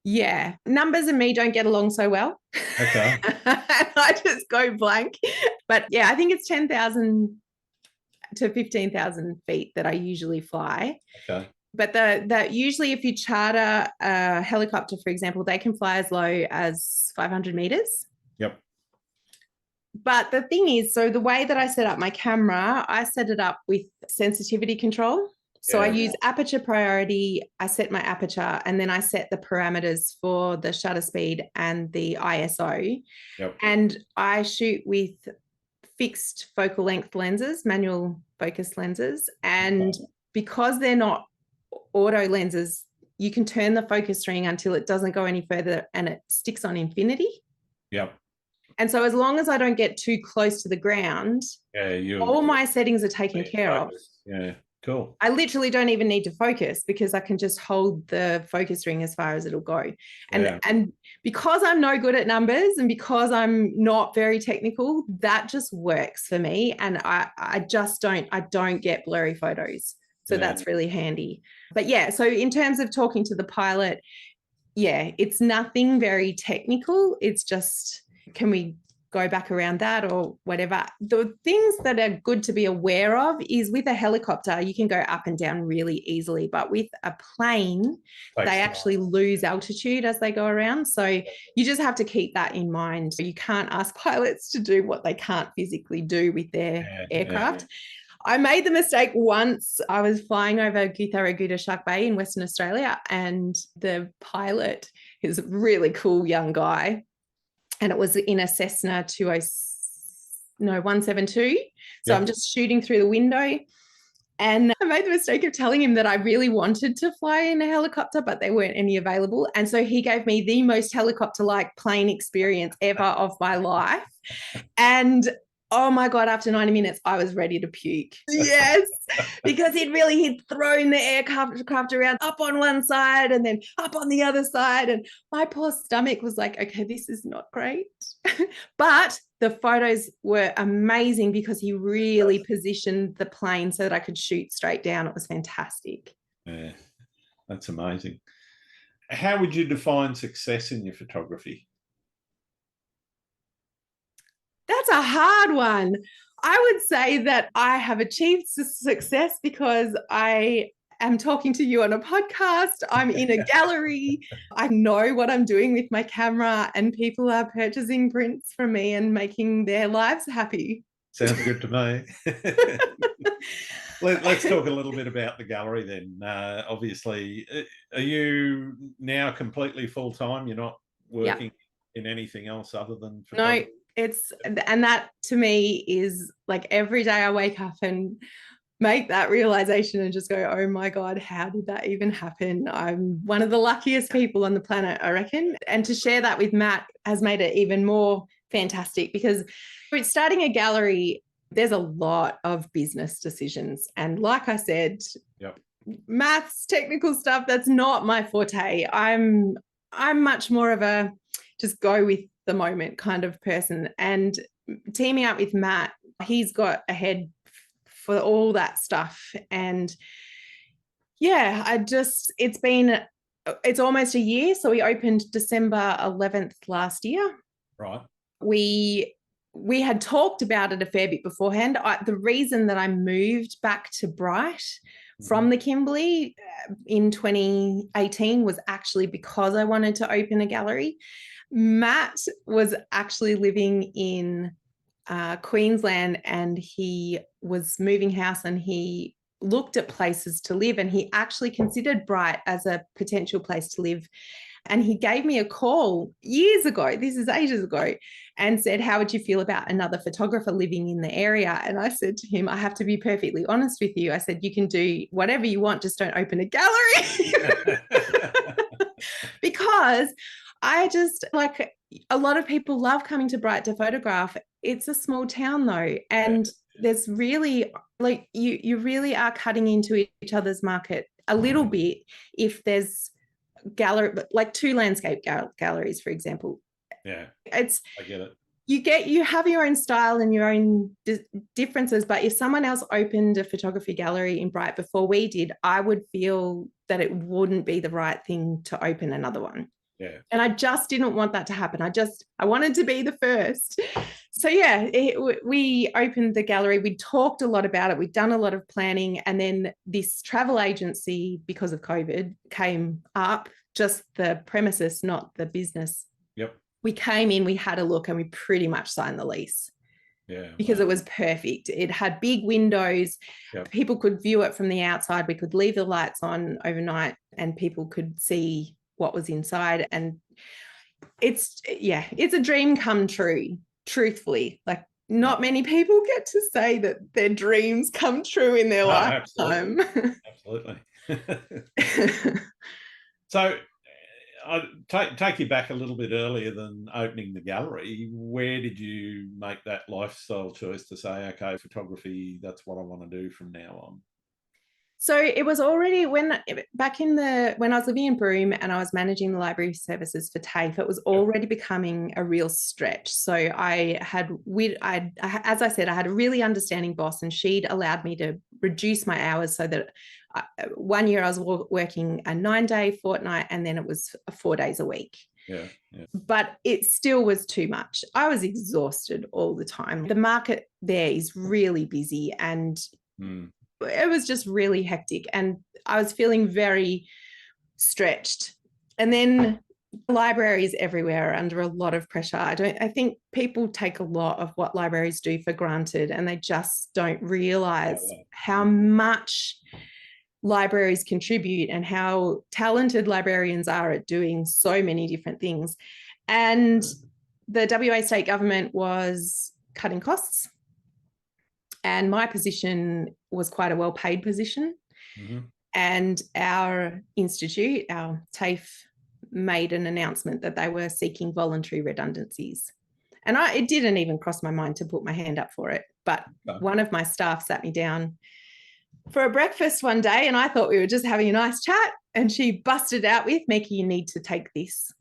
Speaker 2: Yeah, numbers and me don't get along so well.
Speaker 1: Okay.
Speaker 2: I just go blank. But yeah, I think it's 10,000 to 15,000 feet that I usually fly.
Speaker 1: Okay.
Speaker 2: But that usually if you charter a helicopter, for example, they can fly as low as 500 meters.
Speaker 1: Yep.
Speaker 2: But the thing is, so the way that I set up my camera, I set it up with sensitivity control. So I use aperture priority, I set my aperture, and then I set the parameters for the shutter speed and the ISO.
Speaker 1: Yep.
Speaker 2: And I shoot with fixed focal length lenses, manual focus lenses. And because they're not auto lenses, you can turn the focus ring until it doesn't go any further and it sticks on infinity.
Speaker 1: Yep.
Speaker 2: And so as long as I don't get too close to the ground, all my settings are taken care of.
Speaker 1: Yeah. Cool.
Speaker 2: I literally don't even need to focus, because I can just hold the focus ring as far as it'll go. And because I'm no good at numbers and because I'm not very technical, that just works for me. And I don't get blurry photos. So that's really handy. But yeah, so in terms of talking to the pilot, it's nothing very technical. It's just, can we go back around that or whatever. The things that are good to be aware of is, with a helicopter, you can go up and down really easily, but with a plane, they actually lose altitude as they go around. So you just have to keep that in mind. You can't ask pilots to do what they can't physically do with their aircraft. I made the mistake once. I was flying over Gutharaguda Shark Bay in Western Australia, and the pilot is a really cool young guy. And it was in a Cessna 172. So I'm just shooting through the window. And I made the mistake of telling him that I really wanted to fly in a helicopter, but there weren't any available. And so he gave me the most helicopter-like plane experience ever of my life. And oh my God, after 90 minutes, I was ready to puke. Yes, because he'd thrown the aircraft around, up on one side and then up on the other side. And my poor stomach was like, okay, this is not great. But the photos were amazing because he really positioned the plane so that I could shoot straight down. It was fantastic.
Speaker 1: Yeah. That's amazing. How would you define success in your photography?
Speaker 2: That's a hard one. I would say that I have achieved success because I am talking to you on a podcast. I'm in a gallery. I know what I'm doing with my camera, and people are purchasing prints from me and making their lives happy.
Speaker 1: Sounds good to me. Let's talk a little bit about the gallery then. Obviously, are you now completely full-time? You're not working in anything else other than photography?
Speaker 2: No, and that to me is like every day I wake up and make that realization and just go, oh my God, how did that even happen? I'm one of the luckiest people on the planet, I reckon. And to share that with Matt has made it even more fantastic, because with starting a gallery, there's a lot of business decisions. And like I said, maths, technical stuff, that's not my forte. I'm much more of a just go with the moment kind of person. And teaming up with Matt, he's got a head for all that stuff. And yeah, it's almost a year. So we opened December 11th last year.
Speaker 1: Right.
Speaker 2: We had talked about it a fair bit beforehand. The reason that I moved back to Bright from the Kimberley in 2018 was actually because I wanted to open a gallery. Matt was actually living in Queensland, and he was moving house, and he looked at places to live, and he actually considered Bright as a potential place to live. And he gave me a call years ago, this is ages ago, and said, how would you feel about another photographer living in the area? And I said to him, I have to be perfectly honest with you. I said, you can do whatever you want, just don't open a gallery. Because I just, like, a lot of people love coming to Bright to photograph. It's a small town though. And there's really, like, you really are cutting into each other's market a little bit if there's gallery, like two landscape galleries, for example.
Speaker 1: I get it.
Speaker 2: You have your own style and your own differences, but if someone else opened a photography gallery in Bright before we did, I would feel that it wouldn't be the right thing to open another one. And I just didn't want that to happen. I wanted to be the first. So we opened the gallery. We talked a lot about it. We'd done a lot of planning. And then this travel agency, because of COVID, came up, just the premises, not the business. We came in, we had a look, and we pretty much signed the lease. Because it was perfect. It had big windows. People could view it from the outside. We could leave the lights on overnight and people could see what was inside. And it's a dream come true, truthfully. Like, not many people get to say that their dreams come true in their lifetime.
Speaker 1: Absolutely. So I'll take you back a little bit earlier than opening the gallery. Where did you make that lifestyle choice to say, okay, photography, that's what I want to do from now on?
Speaker 2: So it was already when I was living in Broome and I was managing the library services for TAFE, it was already becoming a real stretch. So as I said, I had a really understanding boss, and she'd allowed me to reduce my hours so that 1 year I was working a 9-day fortnight, and then it was 4 days a week. But it still was too much. I was exhausted all the time. The market there is really busy, and it was just really hectic, and I was feeling very stretched. And then libraries everywhere are under a lot of pressure. I think people take a lot of what libraries do for granted, and they just don't realize how much libraries contribute and how talented librarians are at doing so many different things. And the WA state government was cutting costs, and my position was quite a well-paid position. And our institute, our TAFE, made an announcement that they were seeking voluntary redundancies. And it didn't even cross my mind to put my hand up for it. But one of my staff sat me down for a breakfast one day, and I thought we were just having a nice chat, and she busted out with, Mieke, you need to take this.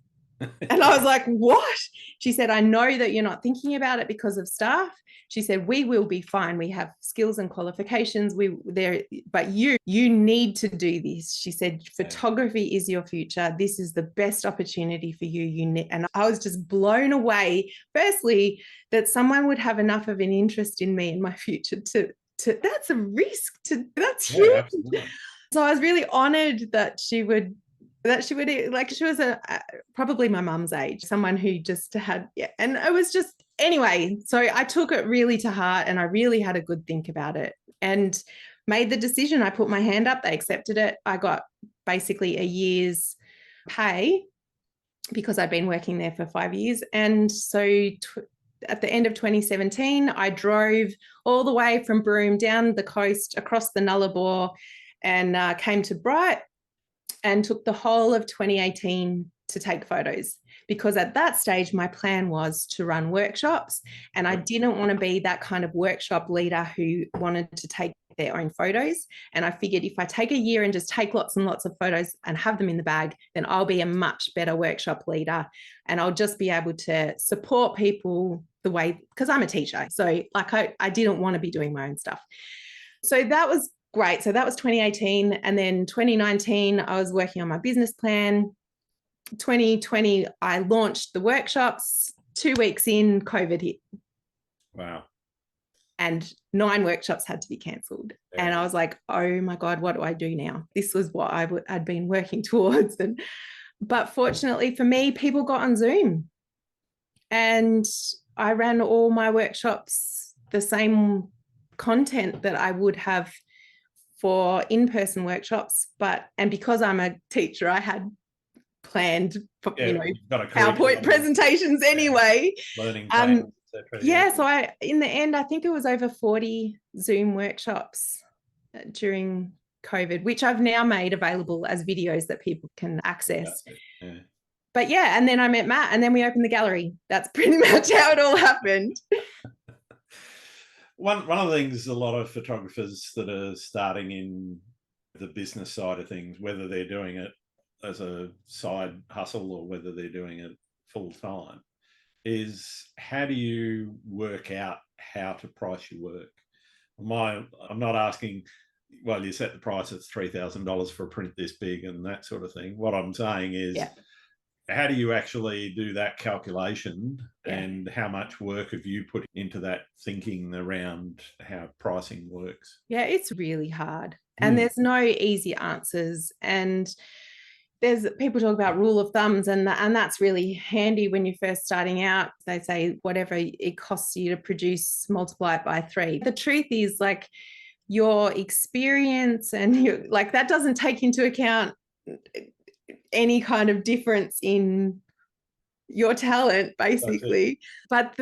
Speaker 2: And I was like, what? She said, I know that you're not thinking about it because of staff. She said, we will be fine. We have skills and qualifications. But you need to do this. She said, photography is your future. This is the best opportunity for you. And I was just blown away. Firstly, that someone would have enough of an interest in me and my future to that's a risk that's huge.
Speaker 1: Absolutely.
Speaker 2: So I was really honored that she would like, she was probably my mum's age, someone who just had, and it was just, anyway, so I took it really to heart and I really had a good think about it and made the decision. I put my hand up, they accepted it. I got basically a year's pay because I'd been working there for 5 years. And so at the end of 2017, I drove all the way from Broome down the coast across the Nullarbor and came to Bright and took the whole of 2018 to take photos, because at that stage, my plan was to run workshops and I didn't want to be that kind of workshop leader who wanted to take their own photos. And I figured if I take a year and just take lots and lots of photos and have them in the bag, then I'll be a much better workshop leader and I'll just be able to support people the way, because I'm a teacher. So like I didn't want to be doing my own stuff. So that was great. So that was 2018. And then 2019, I was working on my business plan. 2020, I launched the workshops. 2 weeks in, COVID hit.
Speaker 1: Wow.
Speaker 2: And 9 workshops had to be cancelled. Yeah. And I was like, oh my God, what do I do now? This was what I'd been working towards. But fortunately for me, people got on Zoom. And I ran all my workshops the same content that I would have for in-person workshops, and because I'm a teacher, I had planned, PowerPoint presentations anyway.
Speaker 1: Learning plans,
Speaker 2: so in the end, I think it was over 40 Zoom workshops during COVID, which I've now made available as videos that people can access. Yeah. But yeah, and then I met Matt, and then we opened the gallery. That's pretty much how it all happened.
Speaker 1: One of the things a lot of photographers that are starting in the business side of things, whether they're doing it as a side hustle or whether they're doing it full time, is how do you work out how to price your work? I'm not asking, well, you set the price at $3,000 for a print this big and that sort of thing. What I'm saying is, how do you actually do that calculation and how much work have you put into that thinking around how pricing works?
Speaker 2: Yeah, it's really hard and there's no easy answers. And there's people talk about rule of thumbs and that's really handy when you're first starting out. They say whatever it costs you to produce, multiply it by 3. The truth is, like, your experience and like that doesn't take into account any kind of difference in your talent, basically. But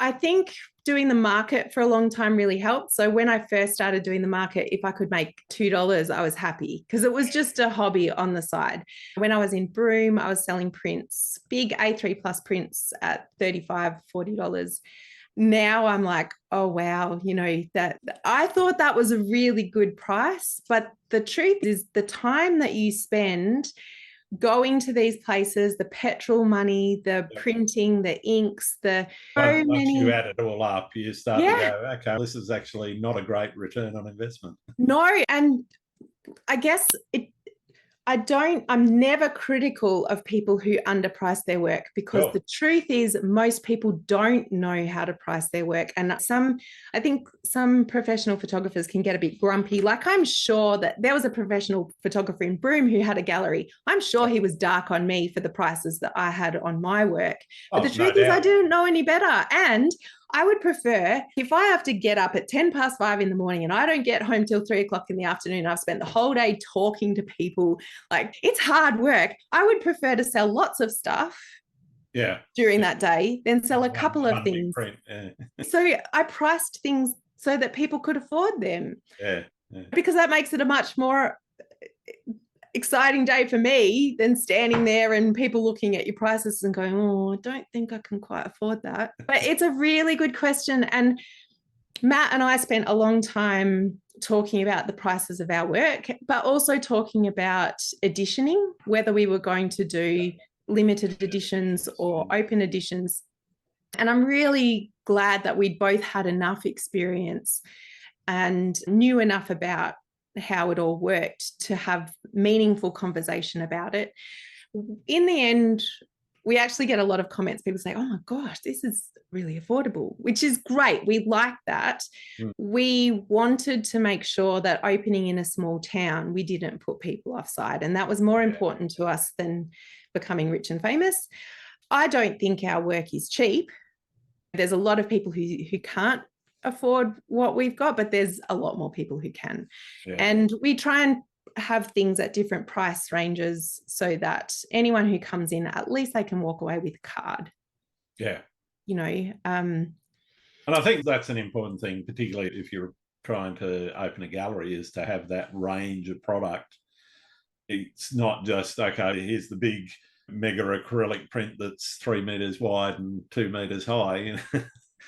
Speaker 2: I think doing the market for a long time really helped. So when I first started doing the market, if I could make $2, I was happy because it was just a hobby on the side. When I was in Broome, I was selling prints, big A3 plus prints at $35, $40. Now I'm like, oh, wow, that I thought that was a really good price. But the truth is the time that you spend going to these places, the petrol money, the printing, the inks,
Speaker 1: once you add it all up, you start to go, okay, this is actually not a great return on investment.
Speaker 2: No, and I guess I'm never critical of people who underprice their work because the truth is most people don't know how to price their work. And I think some professional photographers can get a bit grumpy. Like, I'm sure that there was a professional photographer in Broome who had a gallery. I'm sure he was dark on me for the prices that I had on my work. But the truth is I didn't know any better. And I would prefer, if I have to get up at 5:10 in the morning and I don't get home till 3:00 in the afternoon, I've spent the whole day talking to people, like, it's hard work. I would prefer to sell lots of stuff during that day than sell a couple of things. So I priced things so that people could afford them. Because that makes it a much more exciting day for me than standing there and people looking at your prices and going, oh, I don't think I can quite afford that. But it's a really good question. And Matt and I spent a long time talking about the prices of our work, but also talking about editioning, whether we were going to do limited editions or open editions. And I'm really glad that we both had enough experience and knew enough about how it all worked to have meaningful conversation about it. In the end, we actually get a lot of comments. People say, oh my gosh, this is really affordable, which is great. We like that. We wanted to make sure that opening in a small town, we didn't put people offside. And that was more important to us than becoming rich and famous. I don't think our work is cheap. There's a lot of people who can't afford what we've got, but there's a lot more people who can. And we try and have things at different price ranges so that anyone who comes in, at least they can walk away with a card. You know,
Speaker 1: and I think that's an important thing, particularly if you're trying to open a gallery, is to have that range of product. It's not just, okay, here's the big mega acrylic print that's 3 meters wide and 2 meters high.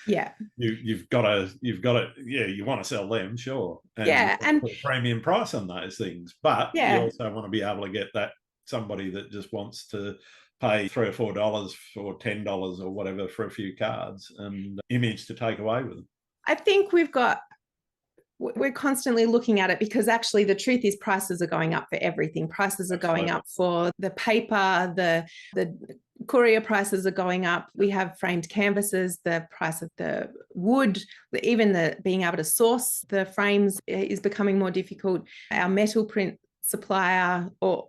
Speaker 1: You've got to, you want to sell them, sure, and put a premium price on those things, but you also want to be able to get that somebody that just wants to pay $3 or $4 or $10 or whatever for a few cards and image to take away with them.
Speaker 2: I think we're constantly looking at it, because actually the truth is prices are going up for everything. Prices are going up for the paper, the courier prices are going up. We have framed canvases, the price of the wood, even being able to source the frames is becoming more difficult. Our metal print supplier, or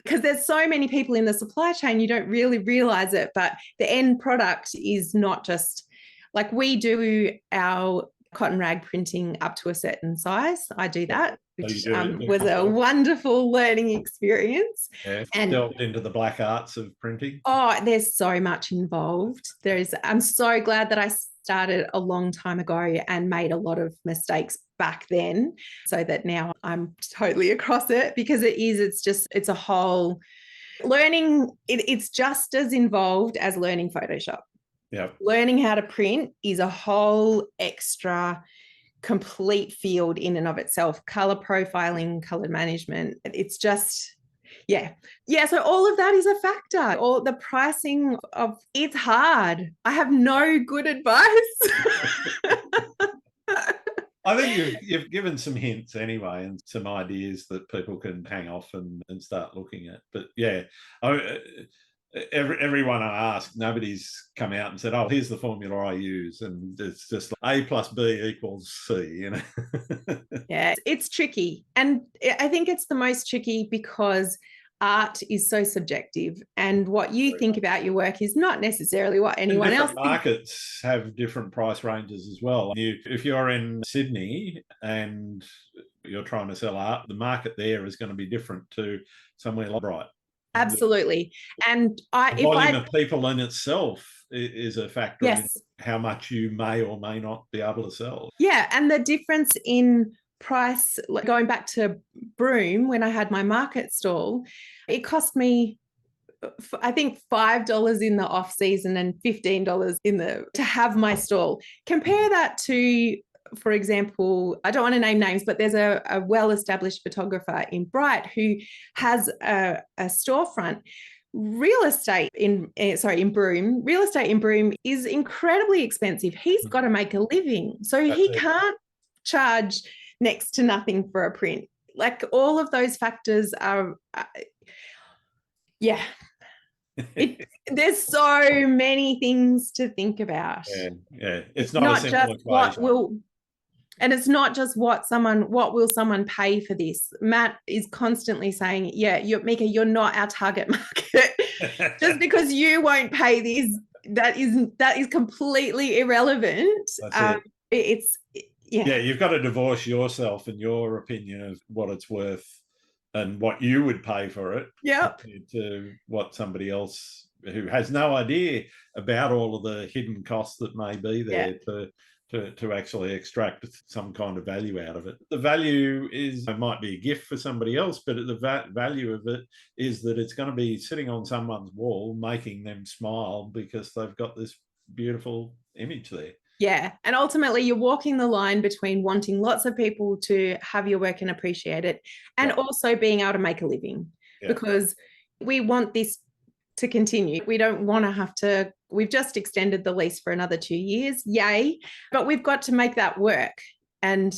Speaker 2: because there's so many people in the supply chain, you don't really realize it, but the end product is not just like, we do our cotton rag printing up to a certain size. I do that, which was a wonderful learning experience.
Speaker 1: And delved into the black arts of printing.
Speaker 2: Oh, there's so much involved. I'm so glad that I started a long time ago and made a lot of mistakes back then, so that now I'm totally across it, because it's a whole learning. It's just as involved as learning Photoshop. Learning how to print is a whole extra complete field in and of itself. Color profiling, color management, it's just, so all of that is a factor. All the pricing of it's hard. I have no good advice.
Speaker 1: I think you've given some hints anyway, and some ideas that people can hang off and start looking at. But everyone I asked, nobody's come out and said, oh, here's the formula I use, and it's just like A plus B equals C, you know.
Speaker 2: It's tricky, and I think it's the most tricky because art is so subjective, and what you think about your work is not necessarily what anyone else thinks.
Speaker 1: Markets have different price ranges as well. If you're in Sydney and you're trying to sell art, the market there is going to be different to somewhere like Bright.
Speaker 2: Absolutely. And
Speaker 1: the volume of people in itself is a factor in how much you may or may not be able to sell.
Speaker 2: And the difference in price, going back to Broome, when I had my market stall, it cost me, I think, $5 in the off season and $15 to have my stall. Compare that to, for example, I don't want to name names, but there's a well-established photographer in Bright who has a storefront. Real estate in Broome is incredibly expensive. He's got to make a living, so he can't charge next to nothing for a print. Like, all of those factors are, there's so many things to think about.
Speaker 1: It's not a simple equation.
Speaker 2: And it's not just what will someone pay for this. Matt is constantly saying, Mieke, you're not our target market. Just because you won't pay this, that is completely irrelevant.
Speaker 1: You've got to divorce yourself and your opinion of what it's worth and what you would pay for it compared to what somebody else who has no idea about all of the hidden costs that may be there to actually extract some kind of value out of it. The value it might be a gift for somebody else, but the value of it is that it's going to be sitting on someone's wall, making them smile because they've got this beautiful image there.
Speaker 2: And ultimately you're walking the line between wanting lots of people to have your work and appreciate it, and also being able to make a living, because we want this to continue. We don't want to have to, we've just extended the lease for another 2 years. Yay. But we've got to make that work. And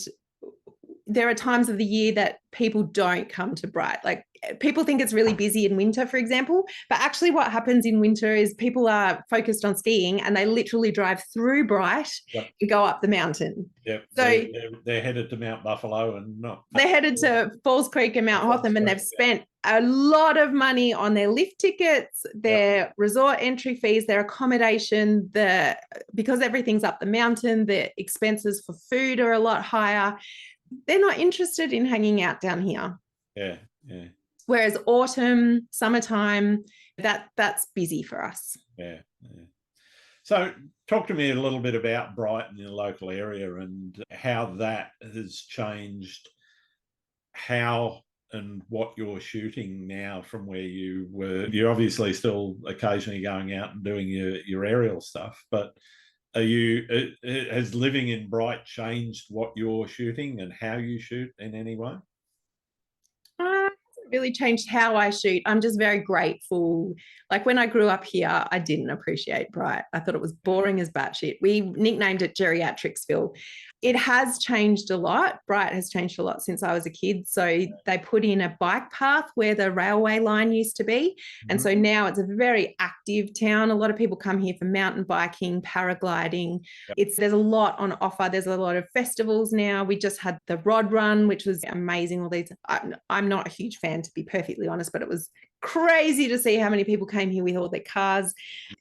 Speaker 2: there are times of the year that people don't come to Bright. Like, people think it's really busy in winter, for example, but actually what happens in winter is people are focused on skiing and they literally drive through Bright and go up the mountain.
Speaker 1: Yep. So they're headed to Mount Buffalo and not.
Speaker 2: They're headed to Falls Creek and Mount Hotham, and they've spent a lot of money on their lift tickets, their resort entry fees, their accommodation, because everything's up the mountain, the expenses for food are a lot higher. They're not interested in hanging out down here.
Speaker 1: Yeah, yeah.
Speaker 2: Whereas autumn, summertime, that's busy for us.
Speaker 1: Yeah, yeah. So talk to me a little bit about Brighton in the local area and how that has changed how and what you're shooting now from where you were. You're obviously still occasionally going out and doing your aerial stuff, but has living in Bright changed what you're shooting and how you shoot in any way?
Speaker 2: Really changed how I shoot. I'm just very grateful. Like, when I grew up here, I didn't appreciate Bright. I thought it was boring as batshit. We nicknamed it Geriatricsville. It has changed a lot. Bright has changed a lot since I was a kid. So they put in a bike path where the railway line used to be. And so now it's a very active town. A lot of people come here for mountain biking, paragliding. There's a lot on offer. There's a lot of festivals now. We just had the Rod Run, which was amazing. All these, I'm not a huge fan, to be perfectly honest, but it was crazy to see how many people came here with all their cars.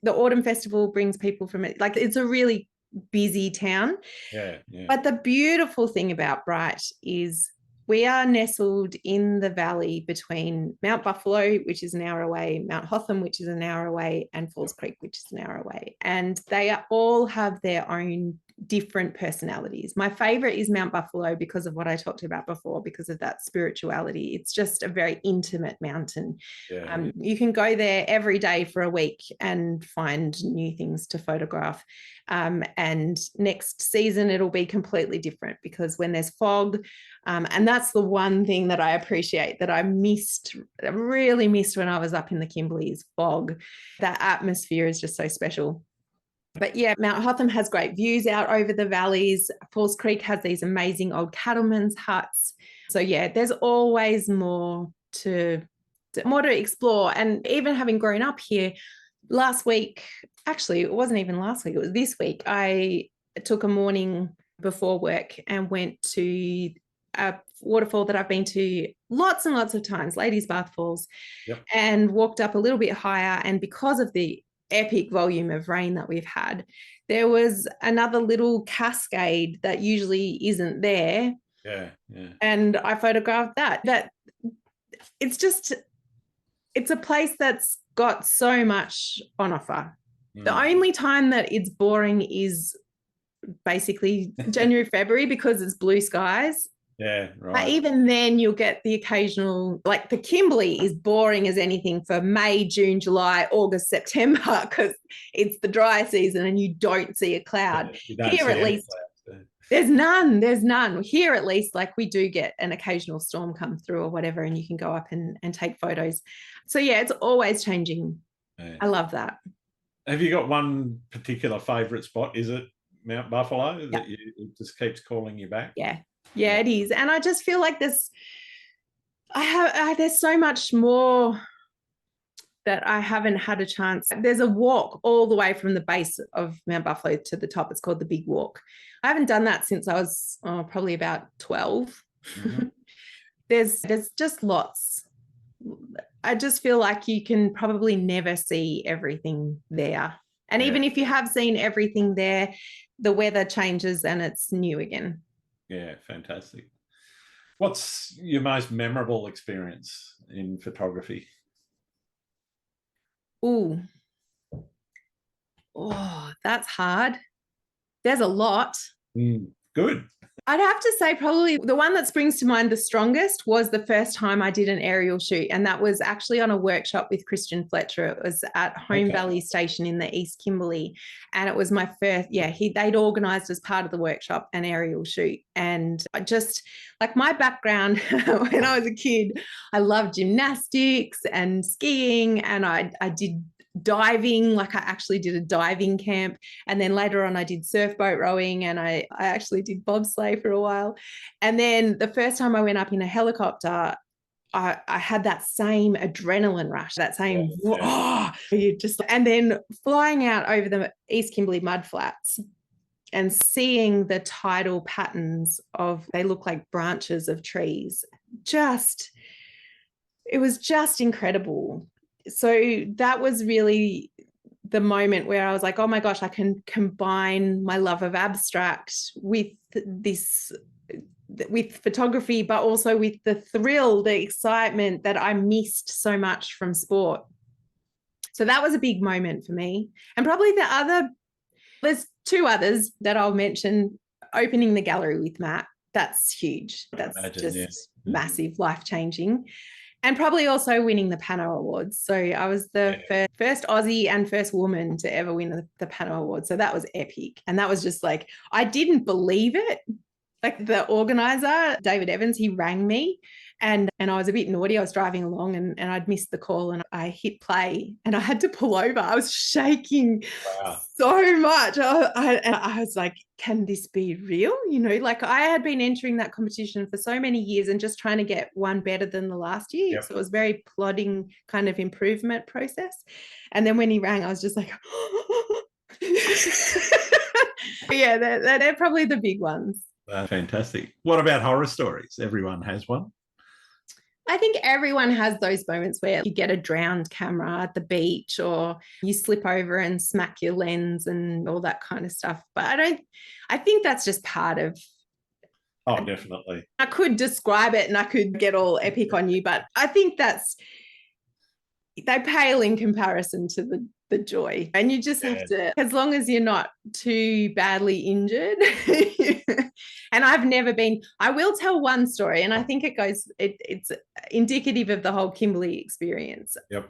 Speaker 2: The Autumn Festival brings people from it. Like, it's a really busy town.
Speaker 1: Yeah, yeah.
Speaker 2: But the beautiful thing about Bright is we are nestled in the valley between Mount Buffalo, which is an hour away, Mount Hotham, which is an hour away, and Falls Creek, which is an hour away. And they all have their own different personalities. My favorite is Mount Buffalo because of what I talked about before, because of that spirituality. It's just a very intimate mountain.
Speaker 1: Yeah.
Speaker 2: You can go there every day for a week and find new things to photograph. And next season, it'll be completely different, because when there's fog, and that's the one thing that I appreciate, that I really missed when I was up in the Kimberley, is fog. That atmosphere is just so special. But yeah, Mount Hotham has great views out over the valleys. Falls Creek has these amazing old cattlemen's huts. So yeah, there's always more to explore. And even having grown up here, last week, actually, it wasn't even last week, it was this week, I took a morning before work and went to a waterfall that I've been to lots and lots of times, Ladies Bath Falls, and walked up a little bit higher. And because of the epic volume of rain that we've had, there was another little cascade that usually isn't there.
Speaker 1: Yeah, yeah.
Speaker 2: And I photographed that. It's a place that's got so much on offer. The only time that it's boring is basically January, February, because it's blue skies.
Speaker 1: Yeah, right.
Speaker 2: But even then, you'll get the occasional, like the Kimberley is boring as anything for May, June, July, August, September, because it's the dry season and you don't see a cloud. Here, at least, there's none. Here, at least, like, we do get an occasional storm come through or whatever, and you can go up and take photos. So yeah, it's always changing. Yeah. I love that.
Speaker 1: Have you got one particular favourite spot? Is it Mount Buffalo that it just keeps calling you back?
Speaker 2: Yeah, it is. And I just feel like there's so much more that I haven't had a chance. There's a walk all the way from the base of Mount Buffalo to the top. It's called the Big Walk. I haven't done that since I was probably about 12. There's just lots. I just feel like you can probably never see everything there. And even if you have seen everything there, the weather changes and it's new again.
Speaker 1: Yeah, fantastic. What's your most memorable experience in photography?
Speaker 2: Oh, that's hard. There's a lot.
Speaker 1: Good.
Speaker 2: I'd have to say probably the one that springs to mind the strongest was the first time I did an aerial shoot. And that was actually on a workshop with Christian Fletcher. It was at Home Valley Station in the East Kimberley. And it was my first, they'd organised as part of the workshop an aerial shoot. And I just, like my background when I was a kid, I loved gymnastics and skiing, and I did diving. Like I actually did a diving camp, and then later on I did surf boat rowing, and I actually did bobsleigh for a while. And then the first time I went up in a helicopter, I had that same adrenaline rush, that same you just, and then flying out over the East Kimberley mudflats and seeing the tidal patterns they look like branches of trees. It was just incredible. So that was really the moment where I was like, oh my gosh, I can combine my love of abstract with photography, but also with the thrill, the excitement that I missed so much from sport. So that was a big moment for me. And probably there's two others that I'll mention. Opening the gallery with Matt, that's huge. That's massive, life-changing. And probably also winning the Pano Awards. So I was the first Aussie and first woman to ever win the Pano Awards. So that was epic. And that was just like, I didn't believe it. Like the organizer, David Evans, he rang me, and I was a bit naughty. I was driving along and I'd missed the call, and I hit play and I had to pull over. I was shaking so much. I was like, can this be real? You know, like I had been entering that competition for so many years and just trying to get one better than the last year. Yep. So it was very plodding kind of improvement process. And then when he rang, I was just like, yeah, they're probably the big ones.
Speaker 1: Fantastic. What about horror stories? Everyone has one.
Speaker 2: I think everyone has those moments where you get a drowned camera at the beach, or you slip over and smack your lens and all that kind of stuff. But I think that's just part of.
Speaker 1: Oh, definitely.
Speaker 2: I could describe it and I could get all epic on you, but I think they pale in comparison to the joy. And you just have to, as long as you're not too badly injured. And I've never been, I will tell one story, and I think it's indicative of the whole Kimberley experience.
Speaker 1: Yep.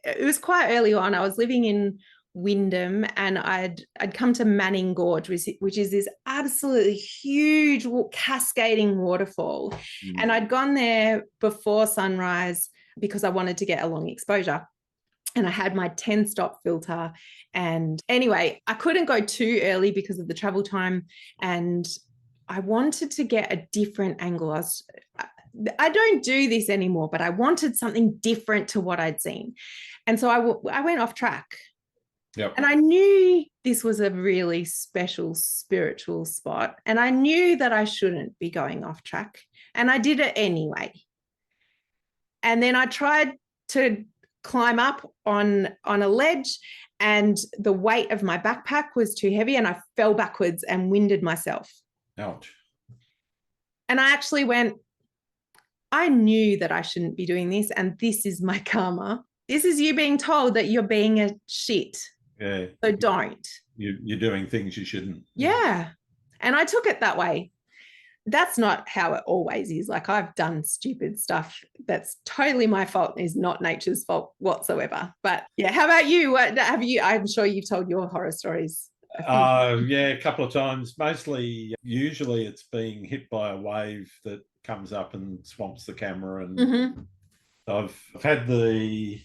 Speaker 2: It was quite early on. I was living in Wyndham, and I'd come to Manning Gorge, which is this absolutely huge cascading waterfall. And I'd gone there before sunrise because I wanted to get a long exposure. And I had my 10-stop filter. And anyway, I couldn't go too early because of the travel time. And I wanted to get a different angle. I don't do this anymore, but I wanted something different to what I'd seen. And so I went off track.
Speaker 1: Yep.
Speaker 2: And I knew this was a really special spiritual spot. And I knew that I shouldn't be going off track. And I did it anyway. And then I tried to climb up on a ledge, and the weight of my backpack was too heavy, and I fell backwards and winded myself.
Speaker 1: Ouch.
Speaker 2: And I actually went, I knew that I shouldn't be doing this, and this is my karma. This is you being told that you're being a shit.
Speaker 1: Yeah.
Speaker 2: So don't.
Speaker 1: You're doing things you shouldn't.
Speaker 2: Yeah. And I took it that way. That's not how it always is. Like, I've done stupid stuff that's totally my fault, is not nature's fault whatsoever. But yeah, how about you? What have you? I'm sure you've told your horror stories.
Speaker 1: A couple of times. Usually it's being hit by a wave that comes up and swamps the camera. And I've had the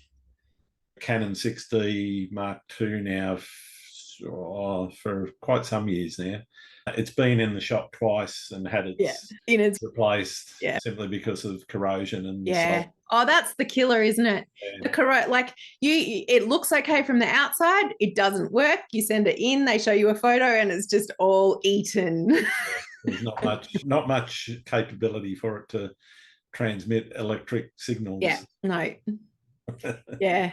Speaker 1: Canon 6D Mark II now for quite some years now. It's been in the shop twice and had its replaced simply because of corrosion and salt.
Speaker 2: Oh, that's the killer, isn't it? Yeah. It looks okay from the outside. It doesn't work. You send it in, they show you a photo, and it's just all eaten. Yeah.
Speaker 1: There's not much capability for it to transmit electric signals.
Speaker 2: Yeah, no. Yeah.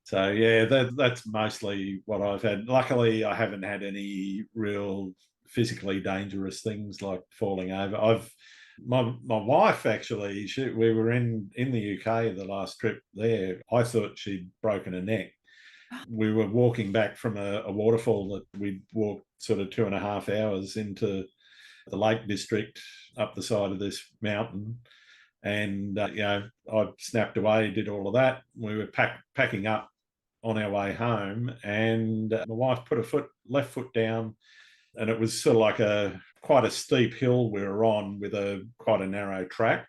Speaker 1: So yeah, that's mostly what I've had. Luckily, I haven't had any real physically dangerous things like falling over. My wife actually, we were in the UK the last trip there. I thought she'd broken her neck. We were walking back from a waterfall that we'd walked sort of 2.5 hours into the Lake District up the side of this mountain. And, I snapped away, did all of that. We were packing up on our way home, and my wife put her left foot down, and it was sort of like quite a steep hill we were on with quite a narrow track.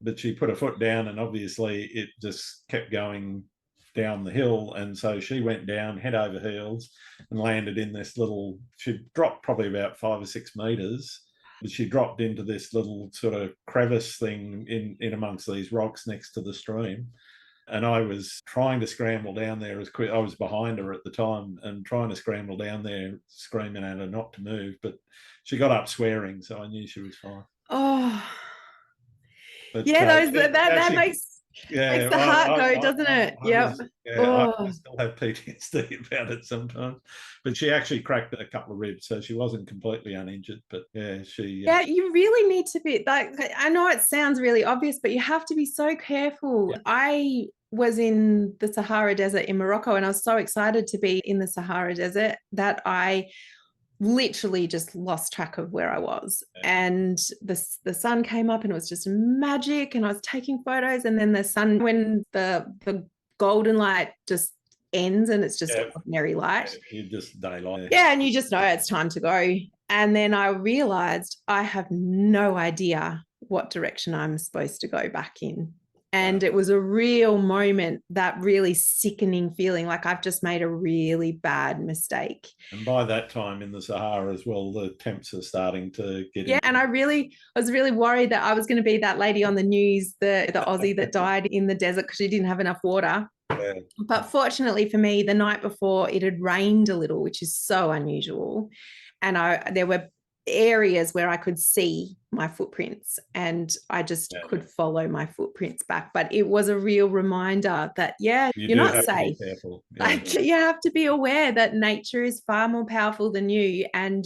Speaker 1: But she put her foot down, and obviously it just kept going down the hill. And so she went down head over heels and landed in this she dropped probably about 5 or 6 meters. But she dropped into this little sort of crevice thing in amongst these rocks next to the stream. And I was trying to scramble down there as quick. I was behind her at the time and trying to scramble down there, screaming at her not to move. But she got up swearing, so I knew she was fine.
Speaker 2: Oh,
Speaker 1: but,
Speaker 2: yeah, that makes the heart go, doesn't it?
Speaker 1: Yeah, I still have PTSD about it sometimes. But she actually cracked a couple of ribs, so she wasn't completely uninjured. But yeah,
Speaker 2: you really need to be like, I know it sounds really obvious, but you have to be so careful. Yeah. I was in the Sahara Desert in Morocco, and I was so excited to be in the Sahara Desert that I literally just lost track of where I was. Yeah. And the sun came up, and it was just magic, and I was taking photos, and then the sun, when the golden light just ends and it's just ordinary light.
Speaker 1: You just daylight.
Speaker 2: Yeah, and you just know it's time to go. And then I realized I have no idea what direction I'm supposed to go back in. And it was a real moment, that really sickening feeling like I've just made a really bad mistake.
Speaker 1: And by that time in the Sahara as well, the temps are starting to get in.
Speaker 2: And I was really worried that I was going to be that lady on the news, the Aussie that died in the desert because she didn't have enough water. Yeah. But fortunately for me, the night before it had rained a little, which is so unusual. And there were areas where I could see my footprints, and I just could follow my footprints back. But it was a real reminder that, you're not safe. Like, you have to be aware that nature is far more powerful than you, and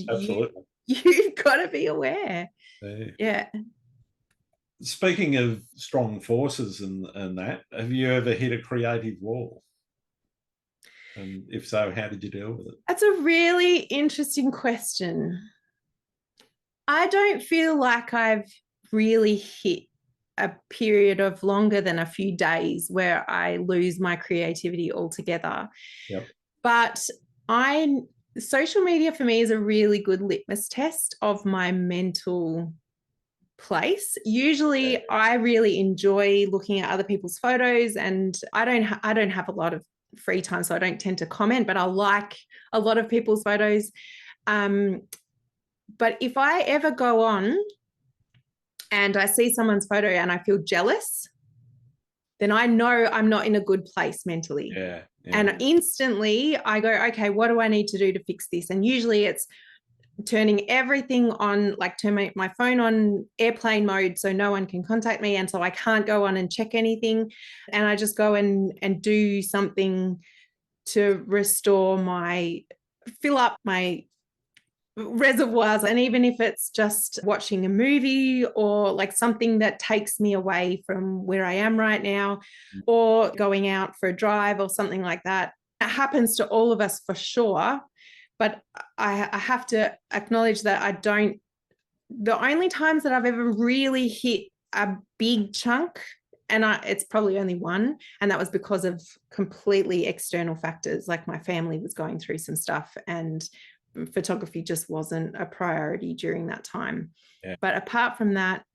Speaker 2: you've got to be aware. Yeah.
Speaker 1: Speaking of strong forces and that, have you ever hit a creative wall? And if so, how did you deal with it?
Speaker 2: That's a really interesting question. I don't feel like I've really hit a period of longer than a few days where I lose my creativity altogether.
Speaker 1: Yep.
Speaker 2: But social media for me is a really good litmus test of my mental place. Usually I really enjoy looking at other people's photos, and I don't have a lot of free time, so I don't tend to comment, but I like a lot of people's photos. But if I ever go on and I see someone's photo and I feel jealous, then I know I'm not in a good place mentally.
Speaker 1: Yeah.
Speaker 2: And instantly I go, okay, what do I need to do to fix this? And usually it's turning everything on, like turn my phone on airplane mode so no one can contact me, and so I can't go on and check anything. And I just go and do something to fill up my reservoirs. And even if it's just watching a movie or like something that takes me away from where I am right now, or going out for a drive or something like that. It happens to all of us for sure. But I have to acknowledge that the only times that I've ever really hit a big chunk, and it's probably only one, and that was because of completely external factors. Like my family was going through some stuff and photography just wasn't a priority during that time. Yeah. But apart from that,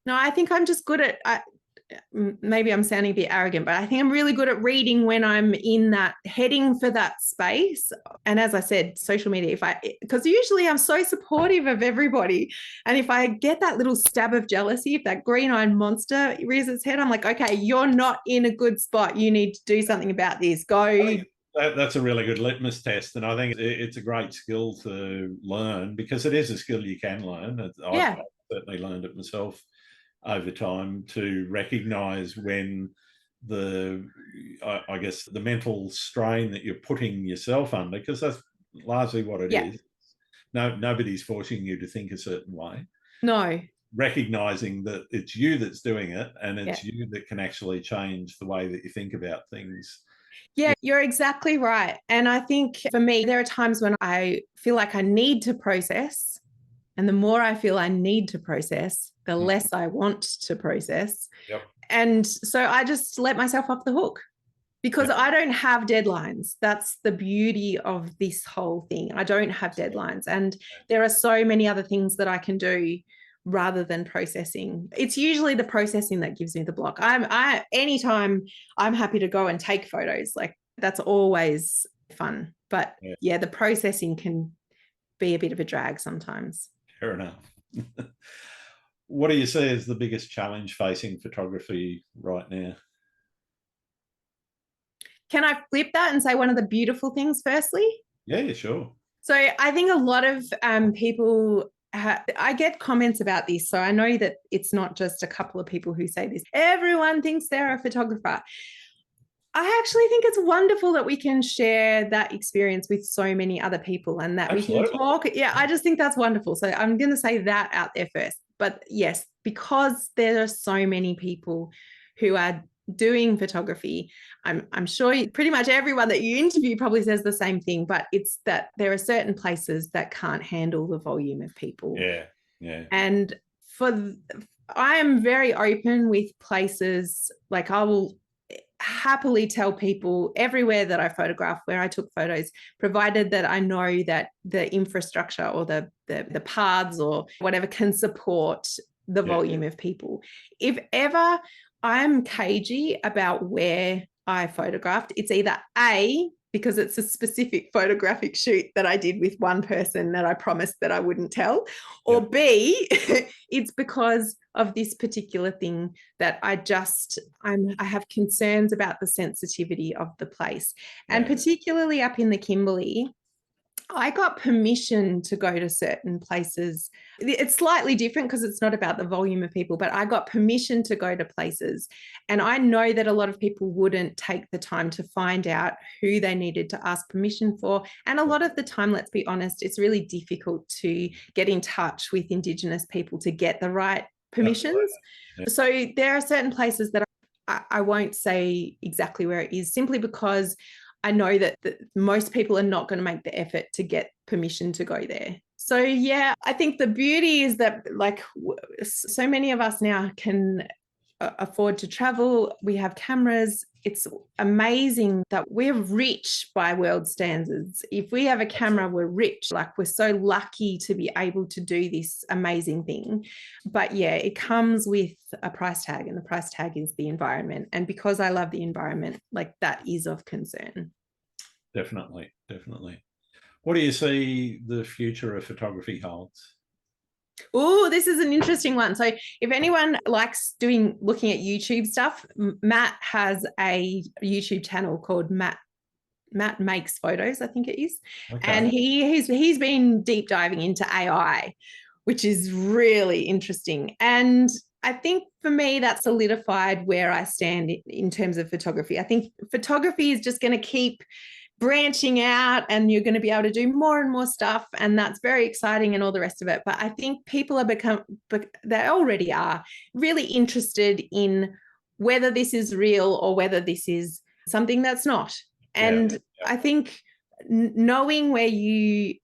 Speaker 2: no, I think I'm just good at, maybe I'm sounding a bit arrogant, but I think I'm really good at reading when I'm in that, heading for that space. And as I said, social media, because usually I'm so supportive of everybody. And if I get that little stab of jealousy, if that green-eyed monster rears its head, I'm like, okay, you're not in a good spot. You need to do something about this. Go.
Speaker 1: That's a really good litmus test. And I think it's a great skill to learn, because it is a skill you can learn. I've certainly learned it myself over time, to recognize when I guess the mental strain that you're putting yourself under, because that's largely what it is. Nobody's forcing you to think a certain way.
Speaker 2: No.
Speaker 1: Recognizing that it's you that's doing it, and it's you that can actually change the way that you think about things.
Speaker 2: Yeah, you're exactly right. And I think for me, there are times when I feel like I need to process And the more I feel I need to process, the less I want to process.
Speaker 1: Yep.
Speaker 2: And so I just let myself off the hook because I don't have deadlines. That's the beauty of this whole thing. I don't have deadlines. And there are so many other things that I can do rather than processing. It's usually the processing that gives me the block. Anytime I'm happy to go and take photos, like that's always fun. But yeah, the processing can be a bit of a drag sometimes.
Speaker 1: Fair enough. What do you see as the biggest challenge facing photography right now?
Speaker 2: Can I flip that and say one of the beautiful things firstly?
Speaker 1: Yeah, sure.
Speaker 2: So I think a lot of people, I get comments about this. So I know that it's not just a couple of people who say this. Everyone thinks they're a photographer. I actually think it's wonderful that we can share that experience with so many other people and that we can talk. Yeah, I just think that's wonderful. So I'm going to say that out there first. But yes, because there are so many people who are doing photography, I'm sure pretty much everyone that you interview probably says the same thing, but it's that there are certain places that can't handle the volume of people.
Speaker 1: Yeah.
Speaker 2: And I am very open with places, like I will happily tell people everywhere that I photograph, where I took photos, provided that I know that the infrastructure or the paths or whatever can support the volume of people. If ever I'm cagey about where I photographed, it's either A, because it's a specific photographic shoot that I did with one person that I promised that I wouldn't tell, or B, it's because of this particular thing that I have concerns about the sensitivity of the place. And particularly up in the Kimberley, I got permission to go to certain places. It's slightly different because it's not about the volume of people, but I got permission to go to places. And I know that a lot of people wouldn't take the time to find out who they needed to ask permission for. And a lot of the time, let's be honest, it's really difficult to get in touch with Indigenous people to get the right permissions. So there are certain places that I won't say exactly where it is, simply because I know that most people are not going to make the effort to get permission to go there. So yeah, I think the beauty is that like so many of us now can afford to travel. We have cameras. It's amazing that we're rich by world standards. If we have a camera, we're rich. Like, we're so lucky to be able to do this amazing thing. But yeah, it comes with a price tag, and the price tag is the environment. And because I love the environment, like, that is of concern.
Speaker 1: Definitely. What do you see the future of photography holds?
Speaker 2: Oh, this is an interesting one. So if anyone likes looking at YouTube stuff, Matt has a YouTube channel called Matt Makes Photos, I think it is. Okay. And he's been deep diving into AI, which is really interesting. And I think for me, that solidified where I stand in terms of photography. I think photography is just going to keep branching out, and you're going to be able to do more and more stuff, and that's very exciting and all the rest of it. But I think people they already are really interested in whether this is real or whether this is something that's not. And I think knowing where you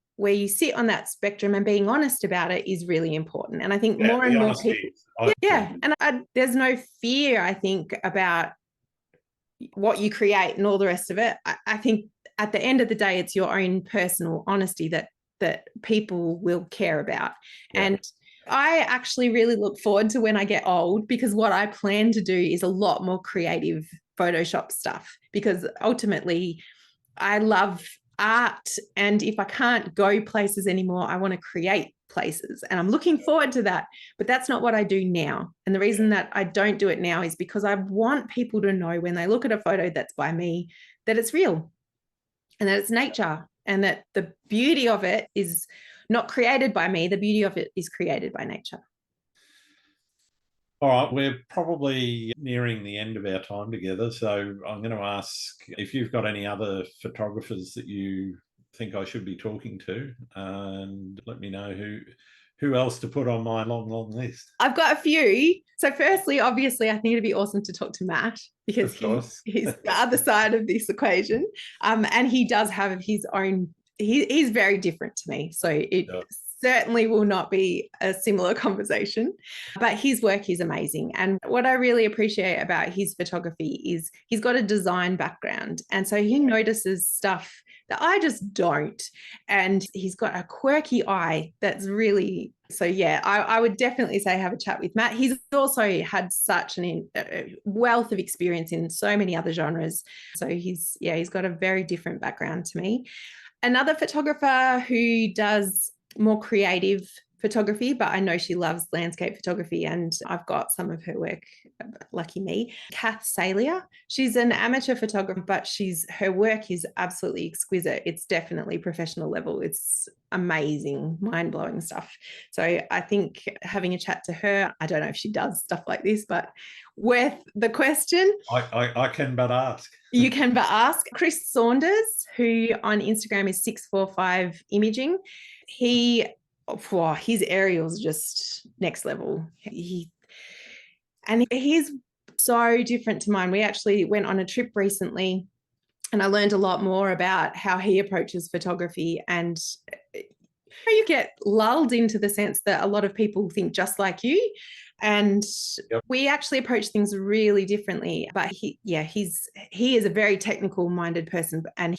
Speaker 2: sit on that spectrum and being honest about it is really important. And I think more and more people, and there's no fear, I think, about what you create and all the rest of it. I think at the end of the day, it's your own personal honesty that people will care about. And I actually really look forward to when I get old, because what I plan to do is a lot more creative Photoshop stuff, because ultimately I love art, and if I can't go places anymore, I want to create places, and I'm looking forward to that. But that's not what I do now. And the reason that I don't do it now is because I want people to know when they look at a photo that's by me, that it's real and that it's nature, and that the beauty of it is not created by me. The beauty of it is created by nature.
Speaker 1: All right, we're probably nearing the end of our time together, so I'm going to ask if you've got any other photographers that you think I should be talking to, and let me know who else to put on my long list. I've
Speaker 2: got a few. So firstly, obviously, I think it'd be awesome to talk to Matt, because he's the other side of this equation. And he does have his own, he's very different to me. So it certainly will not be a similar conversation, but his work is amazing. And what I really appreciate about his photography is he's got a design background. And so he notices stuff that I just don't. And he's got a quirky eye that's really, so yeah, I would definitely say have a chat with Matt. He's also had such a wealth of experience in so many other genres. So he's got a very different background to me. Another photographer who does more creative photography, but I know she loves landscape photography and I've got some of her work, lucky me. Kath Salia, she's an amateur photographer, but her work is absolutely exquisite. It's definitely professional level. It's amazing, mind-blowing stuff. So I think having a chat to her, I don't know if she does stuff like this, but worth the question.
Speaker 1: I can but ask.
Speaker 2: You can but ask. Chris Saunders, who on Instagram is 645 Imaging, his aerials are just next level. He's so different to mine. We actually went on a trip recently and I learned a lot more about how he approaches photography, and you get lulled into the sense that a lot of people think just like you. And we actually approach things really differently. But he is a very technical minded person, and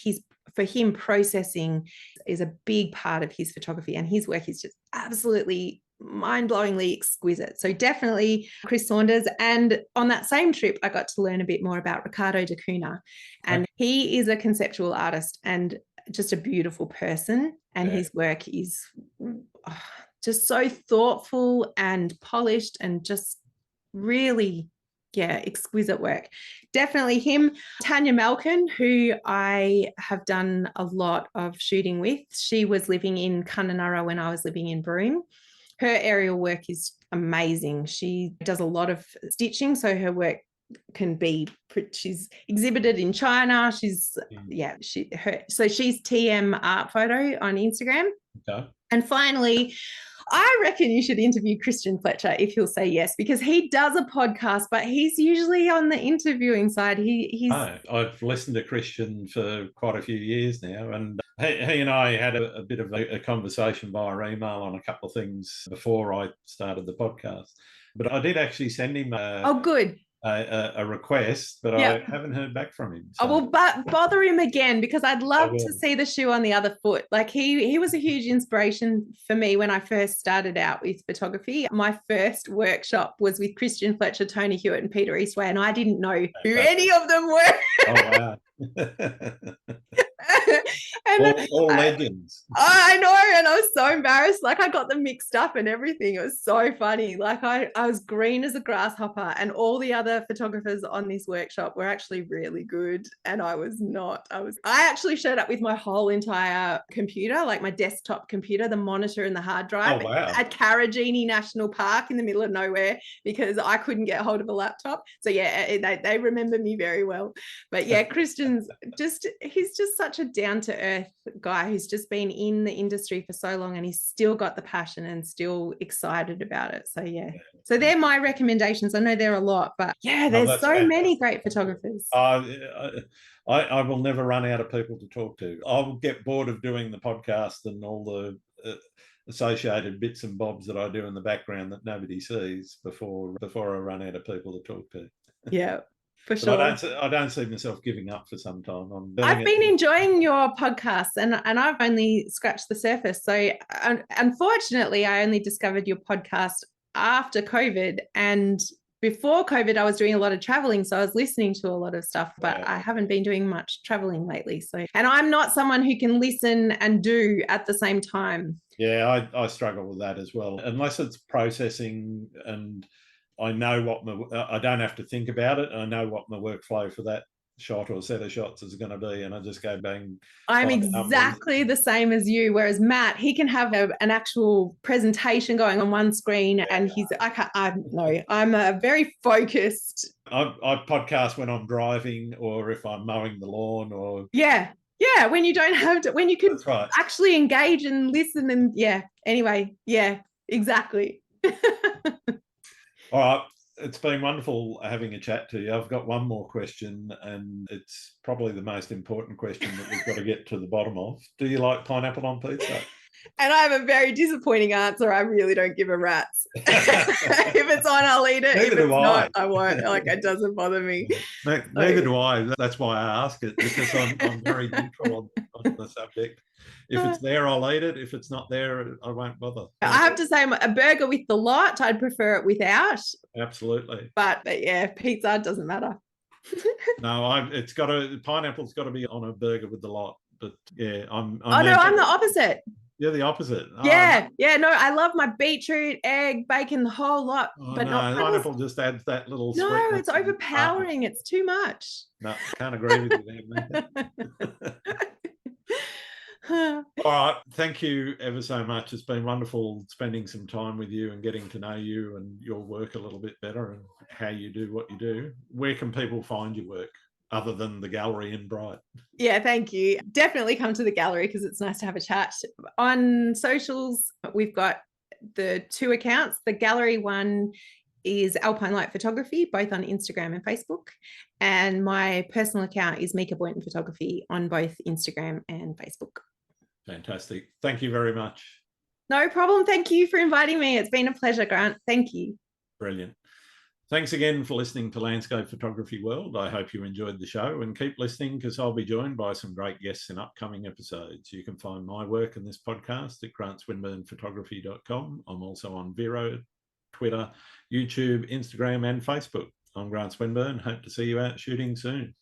Speaker 2: for him, processing is a big part of his photography, and his work is just absolutely mind-blowingly exquisite. So definitely Chris Saunders. And on that same trip, I got to learn a bit more about Ricardo da Cunha, and he is a conceptual artist and just a beautiful person. And his work is just so thoughtful and polished and just really exquisite work. Definitely him. Tanya Malkin, who I have done a lot of shooting with. She was living in Kununurra when I was living in Broome. Her aerial work is amazing. She does a lot of stitching, so her work she's exhibited in China. She's TM Art Photo on Instagram.
Speaker 1: Okay.
Speaker 2: And finally, I reckon you should interview Christian Fletcher if he'll say yes, because he does a podcast, but he's usually on the interviewing side.
Speaker 1: I've listened to Christian for quite a few years now, and he and I had a bit of a conversation via email on a couple of things before I started the podcast. But I did actually send him a request, but I haven't heard back from him. So.
Speaker 2: Well, bother him again, because I'd love to see the shoe on the other foot. Like he was a huge inspiration for me when I first started out with photography. My first workshop was with Christian Fletcher, Tony Hewitt, and Peter Eastway, and I didn't know who any of them were.
Speaker 1: Oh, wow. all legends.
Speaker 2: I know, and I was so embarrassed. Like, I got them mixed up and everything. It was so funny. Like, I was green as a grasshopper, and all the other photographers on this workshop were actually really good, and I was not. I actually showed up with my whole entire computer, like my desktop computer, the monitor and the hard drive, at Karajini National Park in the middle of nowhere, because I couldn't get hold of a laptop. So they remember me very well. But Christian's he's just such a down-to-earth guy who's just been in the industry for so long, and he's still got the passion and still excited about it. So they're my recommendations. I know there are a lot, but there's so many great photographers.
Speaker 1: I will never run out of people to talk to. I'll get bored of doing the podcast and all the associated bits and bobs that I do in the background that nobody sees before I run out of people to talk to.
Speaker 2: Yeah. For sure.
Speaker 1: I don't see myself giving up for some time.
Speaker 2: I've been enjoying your podcast, and I've only scratched the surface. So unfortunately, I only discovered your podcast after COVID, and before COVID, I was doing a lot of traveling. So I was listening to a lot of stuff, but I haven't been doing much traveling lately. So, and I'm not someone who can listen and do at the same time.
Speaker 1: Yeah, I struggle with that as well. Unless it's processing, and I know I don't have to think about it. I know what my workflow for that shot or set of shots is going to be, and I just go bang.
Speaker 2: I'm exactly the same as you. Whereas Matt, he can have an actual presentation going on one screen, and I'm a very focused.
Speaker 1: I podcast when I'm driving, or if I'm mowing the lawn, or
Speaker 2: when you don't have to, when you can actually engage and listen, and anyway, exactly.
Speaker 1: All right. It's been wonderful having a chat to you. I've got one more question, and it's probably the most important question that we've got to get to the bottom of. Do you like pineapple on pizza?
Speaker 2: And I have a very disappointing answer. I really don't give a rat's. If it's on, I'll eat it.
Speaker 1: Neither
Speaker 2: if
Speaker 1: do
Speaker 2: it's not, I won't. Like, it doesn't bother me.
Speaker 1: Neither do I. That's why I ask it, because I'm very neutral on the subject. If it's there, I'll eat it. If it's not there, I won't bother.
Speaker 2: I have to say, a burger with the lot, I'd prefer it without.
Speaker 1: Absolutely.
Speaker 2: But yeah, pizza doesn't matter.
Speaker 1: No, pineapple's got to be on a burger with the lot. But yeah, I'm
Speaker 2: the opposite.
Speaker 1: You're the opposite.
Speaker 2: Yeah, no, I love my beetroot, egg, bacon, the whole lot. But
Speaker 1: no,
Speaker 2: not
Speaker 1: pineapple just adds that little
Speaker 2: No,
Speaker 1: sweetness.
Speaker 2: it's overpowering. It's too much.
Speaker 1: No, can't agree with you there. All right. Thank you ever so much. It's been wonderful spending some time with you and getting to know you and your work a little bit better and how you do what you do. Where can people find your work other than the gallery in Bright?
Speaker 2: Yeah, thank you. Definitely come to the gallery because it's nice to have a chat. On socials, we've got the 2 accounts. The gallery one is Alpine Light Photography, both on Instagram and Facebook. And my personal account is Mieke Boynton Photography on both Instagram and Facebook.
Speaker 1: Fantastic. Thank you very much.
Speaker 2: No problem. Thank you for inviting me. It's been a pleasure, Grant. Thank you.
Speaker 1: Brilliant. Thanks again for listening to Landscape Photography World. I hope you enjoyed the show, and keep listening because I'll be joined by some great guests in upcoming episodes. You can find my work in this podcast at grantswinburnphotography.com. I'm also on Vero, Twitter, YouTube, Instagram and Facebook. I'm Grant Swinburne. Hope to see you out shooting soon.